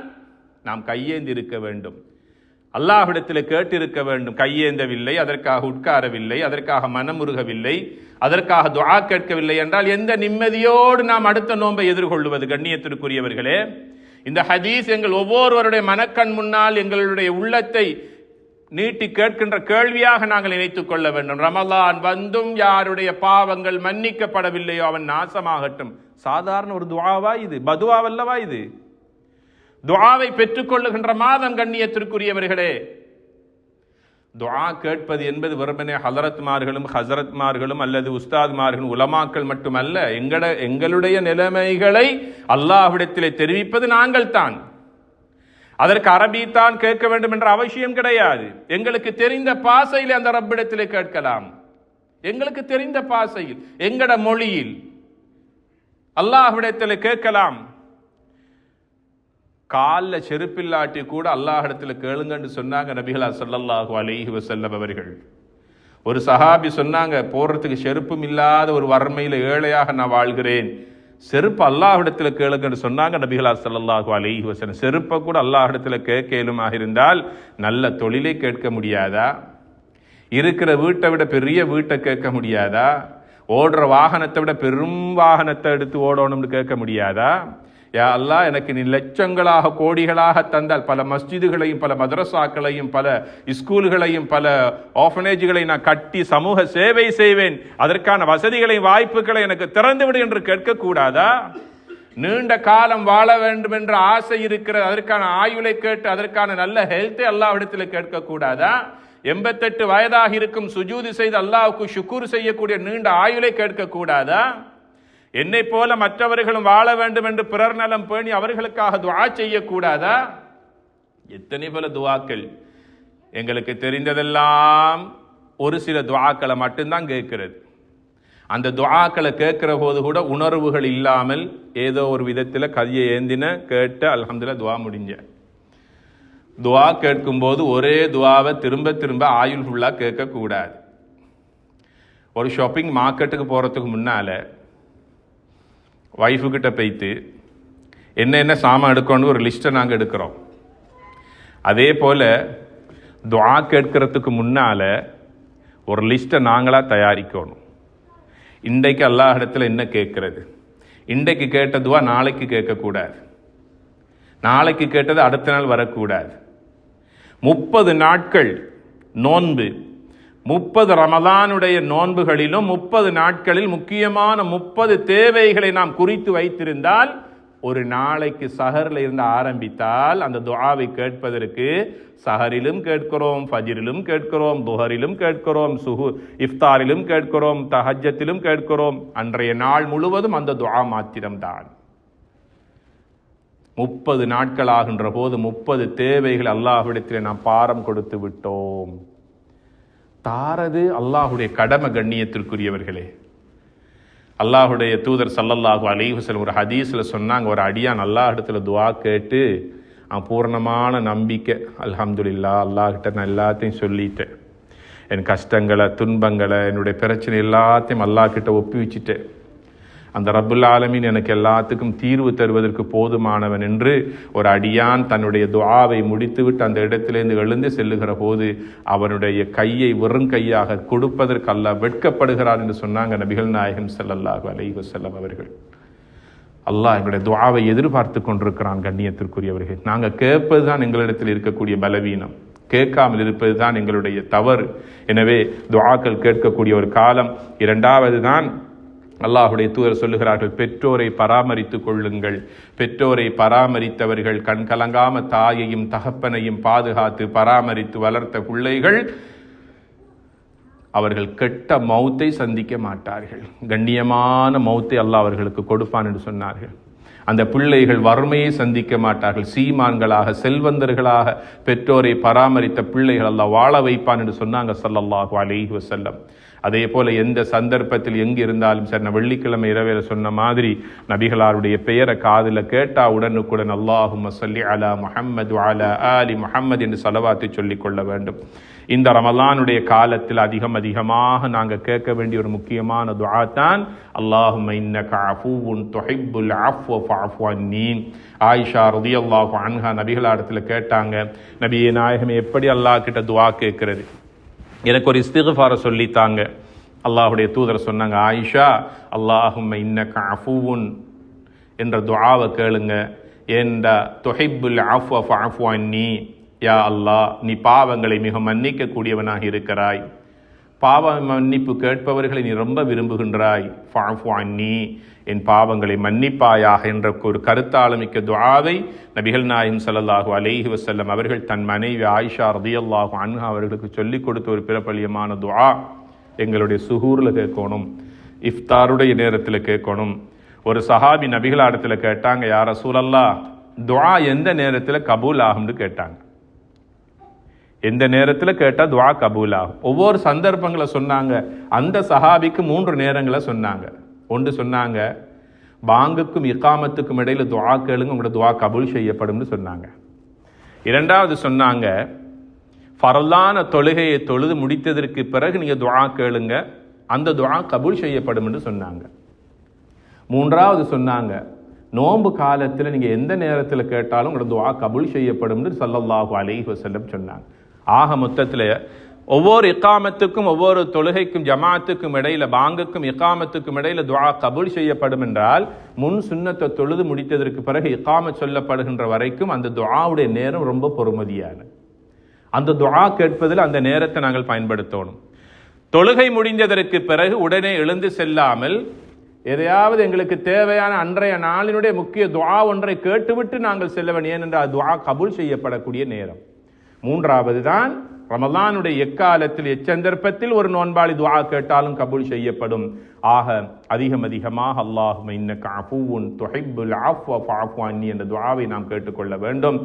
நாம் கையேந்தி இருக்க வேண்டும், அல்லாஹ்விடத்தில் கேட்டிருக்க வேண்டும். கையேந்தவில்லை, அதற்காக உட்காரவில்லை, அதற்காக மனமுருகவில்லை, அதற்காக துஆ கேட்கவில்லை என்றால் எந்த நிம்மதியோடு நாம் அடுத்த நோன்பை எதிர்கொள்வது? கண்ணியத்திற்குரியவர்களே, இந்த ஹதீஸ் எங்கள் ஒவ்வொருவருடைய மனக்கண் முன்னால் எங்களுடைய உள்ளத்தை நீட்டி கேட்கின்ற கேள்வியாக நாங்கள் நினைத்துக் கொள்ள வேண்டும். ரமலான் வந்தும் யாருடைய பாவங்கள் மன்னிக்கப்படவில்லையோ அவன் நாசமாகட்டும். சாதாரண ஒரு துஆவா இது? பதுவாவல்லவா இது? துஆவை பெற்றுக்கொள்ளுகின்ற மாதம். கண்ணியத்திற்குரியவர்களே, துஆ கேட்பது என்பது வெறுமனே ஹலரத்மார்களும் ஹசரத்மார்களும் அல்லது உஸ்தாத்மார்களும் உலமாக்கள் மட்டுமல்ல. எங்களுடைய நிலைமைகளை அல்லாஹ்விடத்திலே தெரிவிப்பது நாங்கள் தான். அதற்கு அரபி தான் கேட்க வேண்டும் என்ற அவசியம் கிடையாது. எங்களுக்கு தெரிந்த பாசையில் அந்த ரப்பிடத்திலே கேட்கலாம். எங்களுக்கு தெரிந்த பாசையில், எங்கட மொழியில் அல்லாஹ்விடத்திலே கேட்கலாம். காலில் செருப்பில்லாட்டி கூட அல்லாஹ்விடத்தில் கேளுங்கன்னு சொன்னாங்க நபிகளார் ஸல்லல்லாஹு அலைஹி வஸல்லம் அவர்கள். ஒரு சஹாபி சொன்னாங்க, போடுறதுக்கு செருப்பும் இல்லாத ஒரு வறுமையில் ஏழையாக நான் வாழ்கிறேன், செருப்பு அல்லாஹ்விடத்தில் கேளுங்கன்னு சொன்னாங்க நபிகளார் ஸல்லல்லாஹு அலைஹி வஸல்லம். செருப்பை கூட அல்லாஹ்விடத்தில் கேட்க இயலுமாக இருந்தால் நல்ல தொழிலை கேட்க முடியாதா? இருக்கிற வீட்டை விட பெரிய வீட்டை கேட்க முடியாதா? ஓடுற வாகனத்தை விட பெரும் வாகனத்தை எடுத்து ஓடணும்னு கேட்க முடியாதா? யா அல்லாஹ், எனக்கு நீ லட்சங்களாக கோடிகளாக தந்தால் பல மஸ்ஜிதுகளையும் பல மதரசாக்களையும் பல ஸ்கூல்களையும் பல ஆர்ஃபனேஜ்களையும் நான் கட்டி சமூக சேவை செய்வேன், அதற்கான வசதிகளையும் வாய்ப்புகளை எனக்கு திறந்து விடு என்று கேட்கக்கூடாதா? நீண்ட காலம் வாழ வேண்டும் என்ற ஆசை இருக்கிறது, அதற்கான ஆயுளை கேட்டு அதற்கான நல்ல ஹெல்த்தை அல்லாஹ்விடத்தில் கேட்கக்கூடாதா? 88 வயதாக இருக்கும் சுஜூது செய்து அல்லாஹ்வுக்கு ஷுக்கூர் செய்யக்கூடிய நீண்ட ஆயுளை கேட்கக்கூடாதா? என்னை போல மற்றவர்களும் வாழ வேண்டும் என்று பிறர் நலம் பேணி அவர்களுக்காக துஆ செய்யக்கூடாதா? எத்தனை பல துஆக்கள். எங்களுக்கு தெரிந்ததெல்லாம் ஒரு சில துஆக்களை மட்டும்தான் கேட்கிறது. அந்த துஆக்களை கேட்கிற போது கூட உணர்வுகள் இல்லாமல் ஏதோ ஒரு விதத்தில் கையை ஏந்தின கேட்டு அல்ஹம்துலில்லாஹ் துஆ முடிஞ்ச. துஆ கேட்கும்போது ஒரே துஆவை திரும்ப திரும்ப ஆயுள் ஃபுல்லாக கேட்கக்கூடாது. ஒரு ஷாப்பிங் மார்க்கெட்டுக்கு போகிறதுக்கு முன்னால் ஒய்ஃபுக்கிட்ட போய்த்து என்ன சாமான் எடுக்கணும்னு ஒரு லிஸ்ட்டை நாங்கள் எடுக்கிறோம். அதே போல் துஆ கேட்கறதுக்கு முன்னால் ஒரு லிஸ்ட்டை நாங்களாக தயாரிக்கணும். இன்றைக்கு அல்லாஹ் இடத்துல என்ன கேட்கறது, இன்றைக்கு கேட்ட துஆ நாளைக்கு கேட்கக்கூடாது, நாளைக்கு கேட்டது அடுத்த நாள் வரக்கூடாது. 30 நாட்கள் நோன்பு, 30 ரமலானுடைய நோன்புகளிலும் 30 நாட்களில் முக்கியமான 30 தேவைகளை நாம் குறித்து வைத்திருந்தால் ஒரு நாளைக்கு சஹரில் இருந்து ஆரம்பித்தால் அந்த துஆவை கேட்பதற்கு சஹரிலும் கேட்கிறோம், ஃபஜ்ரிலும் கேட்கிறோம், துஹரிலும் கேட்கிறோம், இஃப்தாரிலும் கேட்கிறோம், தஹஜ்ஜத்திலும் கேட்கிறோம். அன்றைய நாள் முழுவதும் அந்த துஆ மாத்திரம்தான். 30 நாட்கள் ஆகின்ற போது 30 தேவைகள் அல்லாஹ்விடத்தில் நாம் பாரம் கொடுத்து விட்டோம். தாரது அல்லாஹுடைய கடமை. கண்ணியத்திற்குரியவர்களே, அல்லாஹுடைய தூதர் ஸல்லல்லாஹு அலைஹி வஸல்லம் ஒரு ஹதீஸில் சொன்னாங்க, ஒரு அடியான் அல்லாஹ் இடத்துல துஆ கேட்டு அவன் பூர்ணமான நம்பிக்கை, அல்ஹம்துலில்லாஹ் அல்லாஹ்கிட்ட நான் எல்லாத்தையும் சொல்லிட்டேன், என் கஷ்டங்களை துன்பங்களை என்னுடைய பிரச்சனை எல்லாத்தையும் அல்லாஹ்கிட்ட ஒப்புவிச்சிட்டேன், அந்த ரப்புல் ஆலமீன் எனக்கு எல்லாத்துக்கும் தீர்வு தருவதற்கு போதுமானவன் என்று ஒரு அடியான் தன்னுடைய துஆவை முடித்துவிட்டு அந்த இடத்திலிருந்து எழுந்து செல்லுகிற போது அவனுடைய கையை வெறும் கையாக கொடுப்பதற்கு அல்லாஹ் வெட்கப்படுகிறார் என்று சொன்னாங்க நபிகள் நாயகம் ஸல்லல்லாஹு அலைஹி வஸல்லம் அவர்கள். அல்லாஹ் எங்களுடைய துஆவை எதிர்பார்த்து கொண்டிருக்கிறான். கண்ணியத்திற்குரியவர்கள், நாங்கள் கேட்பது தான் எங்களிடத்தில் இருக்கக்கூடிய பலவீனம், கேட்காமல் இருப்பது தான் எங்களுடைய தவறு. எனவே துஆக்கள் கேட்கக்கூடிய ஒரு காலம். இரண்டாவது தான் அல்லாஹுடைய தூதர் சொல்லுகிறார்கள், பெற்றோரை பராமரித்து கொள்ளுங்கள். பெற்றோரை பராமரித்தவர்கள், கண் கலங்காம தாயையும் தகப்பனையும் பாதுகாத்து பராமரித்து வளர்த்த பிள்ளைகள் அவர்கள் கெட்ட மௌத்தை சந்திக்க மாட்டார்கள், கண்ணியமான மௌத்தை அல்லாஹ் அவர்களுக்கு கொடுப்பான் என்று சொன்னார்கள். அந்த பிள்ளைகள் வறுமையை சந்திக்க மாட்டார்கள், சீமான்களாக செல்வந்தர்களாக பெற்றோரை பராமரித்த பிள்ளைகள் அல்லாஹ் வாழ வைப்பான் என்று சொன்னாங்க ஸல்லல்லாஹு அலைஹி வஸல்லம். அதே போல எந்த சந்தர்ப்பத்தில் எங்கு இருந்தாலும் சரி, வெள்ளிக்கிழமை இரவேல சொன்ன மாதிரி நபிகளாருடைய பெயரை காதில் கேட்டா உடனுக்குடன் அல்லாஹும்ம ஸல்லி அலா முஹம்மது வ அலா ஆலி முஹம்மது என்று ஸலவாத்தை சொல்லிக் கொள்ள வேண்டும். இந்த ரமலானுடைய காலத்தில் அதிகமாக நாங்கள் கேட்க வேண்டிய ஒரு முக்கியமான துஆ தான் அல்லாஹும்ம இன்னக அஃபூவுன் துஹிப்புல் அஃவ ஃபஅஃபு அன்னி. ஆயிஷா ரலியல்லாஹு அன்ஹா நபிகளாரிடத்தில் கேட்டாங்க, நபியே நாயகமே, எப்படி அல்லாஹ் கிட்ட துஆ கேட்கிறது, எனக்கு ஒரு இஸ்திக்ஃபார சொல்லித்தாங்க. அல்லாஹுடைய தூதர் சொன்னாங்க, ஆயிஷா, அல்லாஹும்ம இன்னக அஃபூவுன் என்ற துஆவை கேளுங்க. ஏண்டா துஹிப்புல் அஃவ ஃபஅஃபு அன்னி, யா அல்லாஹ், நீ பாவங்களை மிக மன்னிக்க கூடியவனாக இருக்கிறாய், பாவ மன்னிப்பு கேட்பவர்களை நீ ரொம்ப விரும்புகின்றாய், ஃபஅஃபு அன்னி, என் பாவங்களை மன்னிப்பாயாக என்ற ஒரு கருத்தாளமிக்க துஆவை நபிகள் நாயகம் ஸல்லல்லாஹு அலைஹி வஸல்லம் அவர்கள் தன் மனைவி ஆயிஷா ரலியல்லாஹு அன்ஹா அவர்களுக்கு சொல்லிக் கொடுத்த ஒரு பிரபல்யமான துஆ. எங்களுடைய சுஹூரில் கேட்கணும், இஃப்தாருடைய நேரத்தில் கேட்கணும். ஒரு சஹாபி நபிகளாரிடத்தில் கேட்டாங்க, யா ரசூலல்லாஹ், துஆ எந்த நேரத்தில் கபூல் ஆகும்னு கேட்டாங்க. எந்த நேரத்தில் கேட்டால் துஆ கபூல் ஆகும். ஒவ்வொரு சந்தர்ப்பங்களை சொன்னாங்க. அந்த சஹாபிக்கு 3 நேரங்களை சொன்னாங்க. ஒன்று சொன்னாங்க, பாங்குக்கும் இகாமத்துக்கும் இடையில துஆ கேளுங்க, உங்களோட துஆ கபூல் செய்யப்படும்னு சொன்னாங்க. இரண்டாவது சொன்னாங்க, ஃபர்லான தொழுகையை தொழுது முடித்ததற்கு பிறகு நீங்கள் துஆ கேளுங்க, அந்த துஆ கபூல் செய்யப்படும் என்று சொன்னாங்க. மூன்றாவது சொன்னாங்க, நோன்பு காலத்தில் நீங்கள் எந்த நேரத்தில் கேட்டாலும் உங்களோட துஆ கபூல் செய்யப்படும் என்று ஸல்லல்லாஹு அலைஹி வஸல்லம் சொன்னாங்க. ஆக மொத்தத்தில் ஒவ்வொரு இகாமத்துக்கும் ஒவ்வொரு தொழுகைக்கும் ஜமாத்துக்கும் இடையில, பாங்குக்கும் இகாமத்துக்கும் இடையில துஆ கபூல் செய்யப்படும் என்றால், முன் சுன்னத்தை தொழுது முடித்ததற்கு பிறகு இகாமத் சொல்லப்படுகின்ற வரைக்கும் அந்த துஆவுடைய நேரம் ரொம்ப பொறுமதியானது. அந்த துஆ கேட்பதில் அந்த நேரத்தை நாங்கள் பயன்படுத்தணும். தொழுகை முடிந்ததற்கு பிறகு உடனே எழுந்து செல்லாமல் எதையாவது எங்களுக்கு தேவையான அன்றைய நாளினுடைய முக்கிய துஆ ஒன்றை கேட்டுவிட்டு நாங்கள் செல்ல வேண்டும். ஏனென்றால் துஆ கபூல் செய்யப்படக்கூடிய நேரம். மூன்றாவது தான் ரமலானுடைய எக்காலத்தில் எச்சந்தர்ப்பத்தில் ஒரு நோன்பாளி துஆ கேட்டாலும் கபூல் செய்யப்படும். ஆக அதிகமாக அல்லாஹும்ம இன்னக அஃபூவுன் துஹிப்புல் அஃவ ஃபஅஃபு அன்னி என்ற துஆவை நாம் கேட்டுக்கொள்ள வேண்டும்.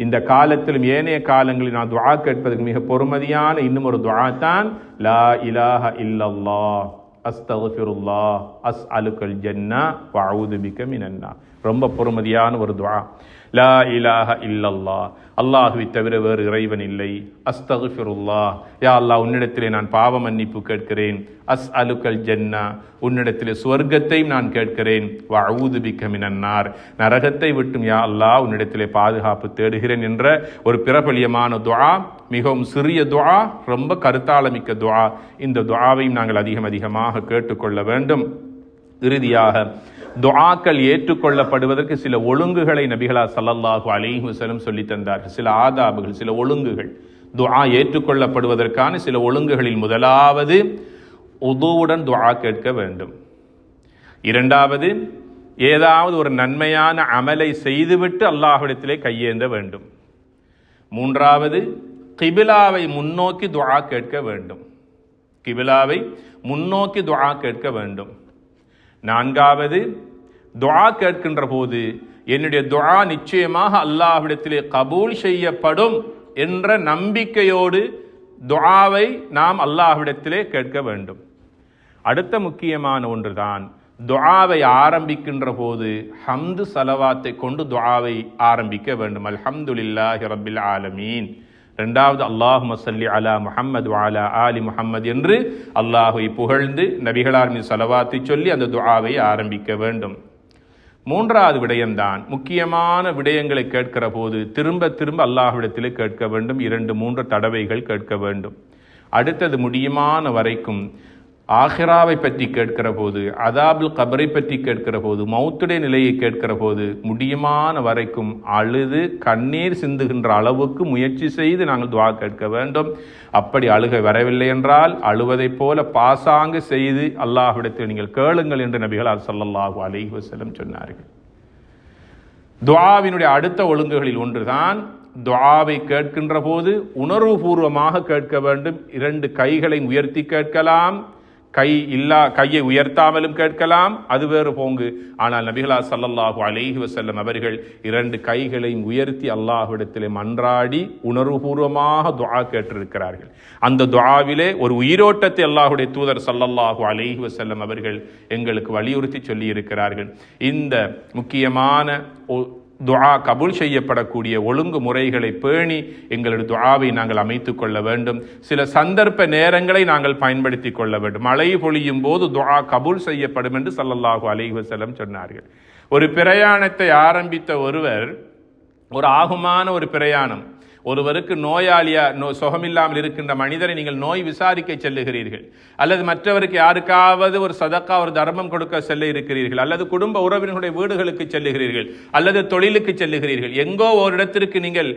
இந்த காலத்திலும் ஏனைய காலங்களில் நான் துஆ கேட்பதற்கு மிக பொறுமதியான இன்னும் ஒரு துஆ தான் லா இலாஹ இல்லல்லாஹ் அஸ்தக்ஃபிருல்லாஹ் அஸ்அலுக்கல் ஜன்னா வ அஊது பிக மினன்னார். ரொம்ப பொறுமதியான ஒரு துஆ. லா இலாஹ இல்லல்லாஹ், அல்லாஹுவை தவிர வேறு இறைவன் இல்லை. அஸ்தக்ஃபிருல்லாஹ், யா அல்லாஹ் உன்னிடத்திலே நான் பாவ மன்னிப்பு கேட்கிறேன். அஸ்அலுக்கல் ஜன்னா, உன்னிடத்திலே சுவர்க்கத்தையும் நான் கேட்கிறேன். வ அஊது பிக மினன்னார், நரகத்தை விட்டும் யா அல்லாஹ் உன்னிடத்திலே பாதுகாப்பு தேடுகிறேன் என்ற ஒரு பிரபலியமான துஆ, மிகவும் சிறிய துஆ, ரொம்ப கருத்தாளமிக்க துஆ. இந்த துஆவையும் நாங்கள் அதிகமாக கேட்டுக்கொள்ள வேண்டும். இறுதியாக துஆக்கள் ஏற்றுக்கொள்ளப்படுவதற்கு சில ஒழுங்குகளை நபிகளார் ஸல்லல்லாஹு அலைஹி வஸல்லம் சொல்லி தந்தார்கள். சில ஆதாபுகள், சில ஒழுங்குகள், துஆ ஏற்றுக்கொள்ளப்படுவதற்கான சில ஒழுங்குகளில் முதலாவது உதுவுடன் துஆ கேட்க வேண்டும். இரண்டாவது, ஏதாவது ஒரு நன்மையான அமலை செய்துவிட்டு அல்லாஹ்விடத்திலே கையேந்த வேண்டும். மூன்றாவது, கிபிலாவை முன்னோக்கி துஆ கேட்க வேண்டும். கிபிலாவை முன்னோக்கி துஆ கேட்க வேண்டும். நான்காவது, துஆ கேட்கின்ற போது என்னுடைய துஆ நிச்சயமாக அல்லாஹ்விடத்திலே கபூல் செய்யப்படும் என்ற நம்பிக்கையோடு துஆவை நாம் அல்லாஹ்விடத்திலே கேட்க வேண்டும். அடுத்த முக்கியமான ஒன்றுதான், துஆவை ஆரம்பிக்கின்ற போது ஹம்து ஸலவாத்தை கொண்டு துஆவை ஆரம்பிக்க வேண்டும். அல்ஹம்துலில்லாஹி ரப்பில் ஆலமீன். இரண்டாவது, அல்லாஹும்ம ஸல்லி அலா முஹம்மது வ அலா ஆலி முஹம்மது என்று அல்லாஹ்வை புகழ்ந்து நபிகளார் மீது ஸலவாத்தை சொல்லி அந்த துஆவை ஆரம்பிக்க வேண்டும். மூன்றாவது விடயம்தான், முக்கியமான விடயங்களை கேட்கிற போது திரும்ப அல்லாஹ்விடத்திலே கேட்க வேண்டும். 2-3 தடவைகள் கேட்க வேண்டும். அடுத்தது, முடியுமான வரைக்கும் ஆஹிராவை பற்றி கேட்கிற போது, அதாபுல் கபரை பற்றி கேட்கிற போது, மௌத்துடைய நிலையை கேட்கிற போது முடியுமான வரைக்கும் அழுது கண்ணீர் சிந்துகின்ற அளவுக்கு முயற்சி செய்து நாங்கள் துஆ கேட்க வேண்டும். அப்படி அழுகை வரவில்லை என்றால் அழுவதைப் போல பாசாங்கு செய்து அல்லாஹ்விடத்தில் நீங்கள் கேளுங்கள் என்று நபிகளார் ஸல்லல்லாஹு அலைஹி வஸல்லம் சொன்னார்கள். துஆவினுடைய அடுத்த ஒழுங்குகளில் ஒன்றுதான், துஆவை கேட்கின்ற உணர்வுபூர்வமாக கேட்க வேண்டும். 2 கைகளை உயர்த்தி கேட்கலாம், கையை உயர்த்தாமலும் கேட்கலாம், அது வேறு போங்கு. ஆனால் நபிகளார் ஸல்லல்லாஹு அலைஹி வஸல்லம் அவர்கள் 2 கைகளையும் உயர்த்தி அல்லாஹ்விடத்திலே மன்றாடி உணர்வுபூர்வமாக துஆ கேட்டிருக்கிறார்கள். அந்த துஆவிலே ஒரு உயிரோட்டத்தை அல்லாஹ்வுடைய தூதர் ஸல்லல்லாஹு அலைஹி வஸல்லம் அவர்கள் எங்களுக்கு வலியுறுத்தி சொல்லி இருக்கிறார்கள். இந்த முக்கியமான துஆ கபூல் செய்யப்படக்கூடிய ஒழுங்கு முறைகளை பேணி எங்களுடைய துஆவை நாங்கள் அமைத்துக் கொள்ள வேண்டும். சில சந்தர்ப்ப நேரங்களை நாங்கள் பயன்படுத்திக் கொள்ள வேண்டும். மழை பொழியும் போது துஆ கபூல் செய்யப்படும் என்று ஸல்லல்லாஹு அலைஹி வஸல்லம் சொன்னார்கள். ஒரு பிரயாணத்தை ஆரம்பித்த ஒருவர், ஒரு ஆகுமான ஒரு பிரயாணம், ஒருவருக்கு சுகமில்லாமல் இருக்கின்ற மனிதரை நீங்கள் நோய் விசாரிக்க செல்லுகிறீர்கள், அல்லது மற்றவருக்கு யாருக்காவது ஒரு சதக்கா ஒரு தர்மம் கொடுக்க செல்ல இருக்கிறீர்கள், அல்லது குடும்ப உறவினர்களுடைய வீடுகளுக்கு செல்லுகிறீர்கள், அல்லது தொழிலுக்கு செல்லுகிறீர்கள். எங்கோ ஒரு இடத்திற்கு நீங்கள்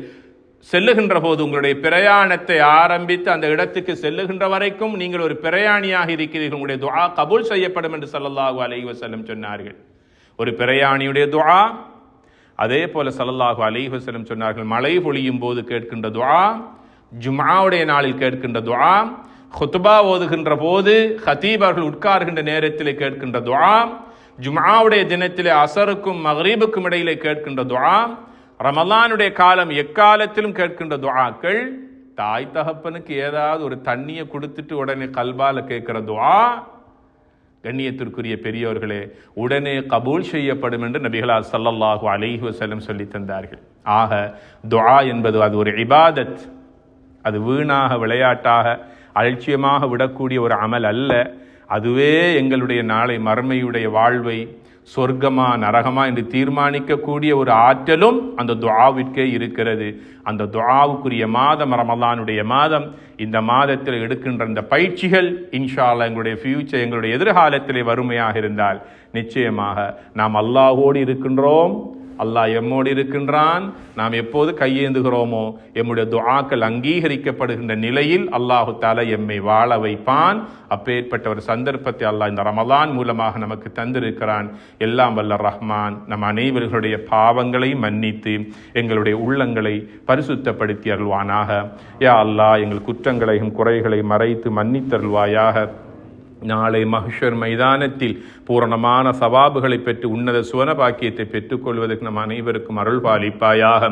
செல்லுகின்ற போது உங்களுடைய பிரயாணத்தை ஆரம்பித்து அந்த இடத்துக்கு செல்லுகின்ற வரைக்கும் நீங்கள் ஒரு பிரயாணியாக இருக்கிறீர்கள். உங்களுடைய துஆ கபூல் செய்யப்படும் என்று ஸல்லல்லாஹு அலைஹி வஸல்லம் சொன்னார்கள். ஒரு பிரயாணியுடைய துஆ, அதே போல ஸல்லல்லாஹு அலைஹி வஸல்லம் சொன்னார்கள், மழை பொழியும் போது கேட்கின்ற துஆ, ஜும்ஆவுடைய நாளில் கேட்கின்ற துஆ, குத்பா ஓதுகின்ற போது ஹதீப் அவர்கள் உட்கார்கின்ற நேரத்திலே கேட்கின்ற துஆ, ஜும்ஆவுடைய தினத்திலே அஸருக்கும் மக்ரிபுக்கும் இடையிலே கேட்கின்ற துஆ, ரமலானுடைய காலம் எக்காலத்திலும் கேட்கின்ற துஆக்கள், தாய் தகப்பனுக்கு ஏதாவது ஒரு தண்ணியை கொடுத்துட்டு உடனே கல்பால கேட்கிற துஆ, கண்ணியத்திற்குரிய பெரியோர்களே, உடனே கபூல் செய்யப்படும் என்று நபிகளார் ஸல்லல்லாஹு அலைஹி வஸல்லம் சொல்லி தந்தார்கள். ஆக துஆ என்பது அது ஒரு இபாதத், அது வீணாக விளையாட்டாக அலட்சியமாக விடக்கூடிய ஒரு அமல் அல்ல. அதுவே எங்களுடைய நாளை மறுமையுடைய வாழ்வை சொர்க்கமா நரகமா என்று தீர்மானிக்கக்கூடிய ஒரு ஆற்றலும் அந்த துஆவிற்கே இருக்கிறது. அந்த துஆவுக்குரிய மாதம் ரமலானுடைய மாதம். இந்த மாதத்தில் எடுக்கின்ற இந்த பயிற்சிகள் இன்ஷா அல்லாஹ் எங்களுடைய ஃபியூச்சர், எங்களுடைய எதிர்காலத்திலே வறுமையாக இருந்தால் நிச்சயமாக நாம் அல்லாஹ்வோடு இருக்கின்றோம், அல்லாஹ் எம்மோடு இருக்கின்றான். நாம் எப்போது கையேந்துகிறோமோ எம்முடைய துஆக்கள் அங்கீகரிக்கப்படுகின்ற நிலையில் அல்லாஹு தஆலா எம்மை வாழ வைப்பான். அப்பேற்பட்ட ஒரு சந்தர்ப்பத்தை அல்லாஹ் இந்த ரமலான் மூலமாக நமக்கு தந்திருக்கிறான். எல்லாம் வல்ல ரஹ்மான் நம் அனைவர்களுடைய பாவங்களை மன்னித்து எங்களுடைய உள்ளங்களை பரிசுத்தப்படுத்தி அருள்வானாக. யா அல்லாஹ் எங்கள் குற்றங்களையும் குறைகளை மறைத்து மன்னித்தருள்வாயாக. நாளை மஹ்ஷர் மைதானத்தில் பூரணமான சவாபுகளை பெற்று உன்னத சுவன பாக்கியத்தை பெற்றுக்கொள்வதற்கு நம் அனைவருக்கும் அருள் பாலிப்பாயாக.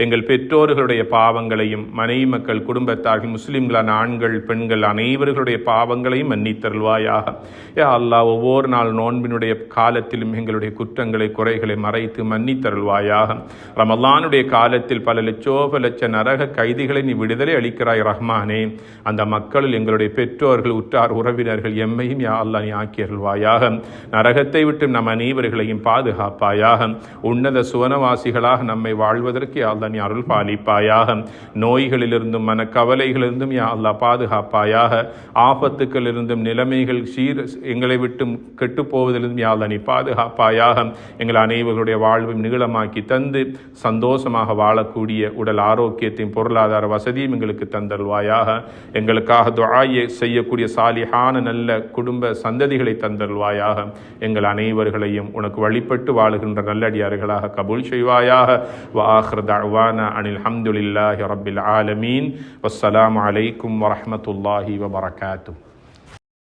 எங்கள் பெற்றோர்களுடைய பாவங்களையும் மனைவி மக்கள் குடும்பத்தார்கள் முஸ்லிம்களான ஆண்கள் பெண்கள் அனைவர்களுடைய பாவங்களையும் மன்னித்தருள்வாயாக. யா அல்லாஹ் ஒவ்வொரு நாள் நோன்பினுடைய காலத்திலும் எங்களுடைய குற்றங்களை குறைகளை மறைத்து மன்னித்தருள்வாயாக. ரமலானுடைய காலத்தில் பல லட்ச நரக கைதிகளை நீ விடுதலை அளிக்கிறாய் ரஹ்மானே. அந்த மக்களில் எங்களுடைய பெற்றோர்கள் உற்றார் உறவினர்கள் எம்மையும் யா அல்லாஹ் நீ ஆக்கியருள்வாயாக. நரகத்தை விட்டு நம் அனைவர்களையும் பாதுகாப்பாயாக. உன்னத சுவனவாசிகளாக நம்மை வாழ்வதற்கு யா அல்லாஹ் நீ அருள் பாலிப்பாயாக. நோய்களிலிருந்தும் மனக்கவலைகளிலிருந்தும் யா அல்லாஹ் பாதுகாப்பாயாக. ஆபத்துக்களிலிருந்தும் நிலைமைகள் எங்களை விட்டு கெட்டுப்போவதிலிருந்தும் யா அல்லாஹ் நீ பாதுகாப்பாயாக. எங்கள் அனைவர்களுடைய வாழ்வை நீளமாக்கி தந்து சந்தோஷமாக வாழக்கூடிய உடல் ஆரோக்கியத்தையும் பொருளாதார வசதியும் எங்களுக்கு தந்தருள்வாயாக. எங்களுக்காக துஆ செய்யக்கூடிய சாலிஹான நல்ல குடும்ப சந்ததிகளை தந்தருள்வாயாக. எங்கள் அனைவர்களையும் உனக்கு வழிபட்டு வாழுகின்ற நல்லடியார்களாக கபூல் செய்வாயாக. வஆகிரு தஅவானா அனில் ஹம்துலில்லாஹி ரப்பில் ஆலமீன். வஸ்ஸலாமு அலைக்கும் வரஹ்மத்துல்லாஹி வபரகாத்துஹு.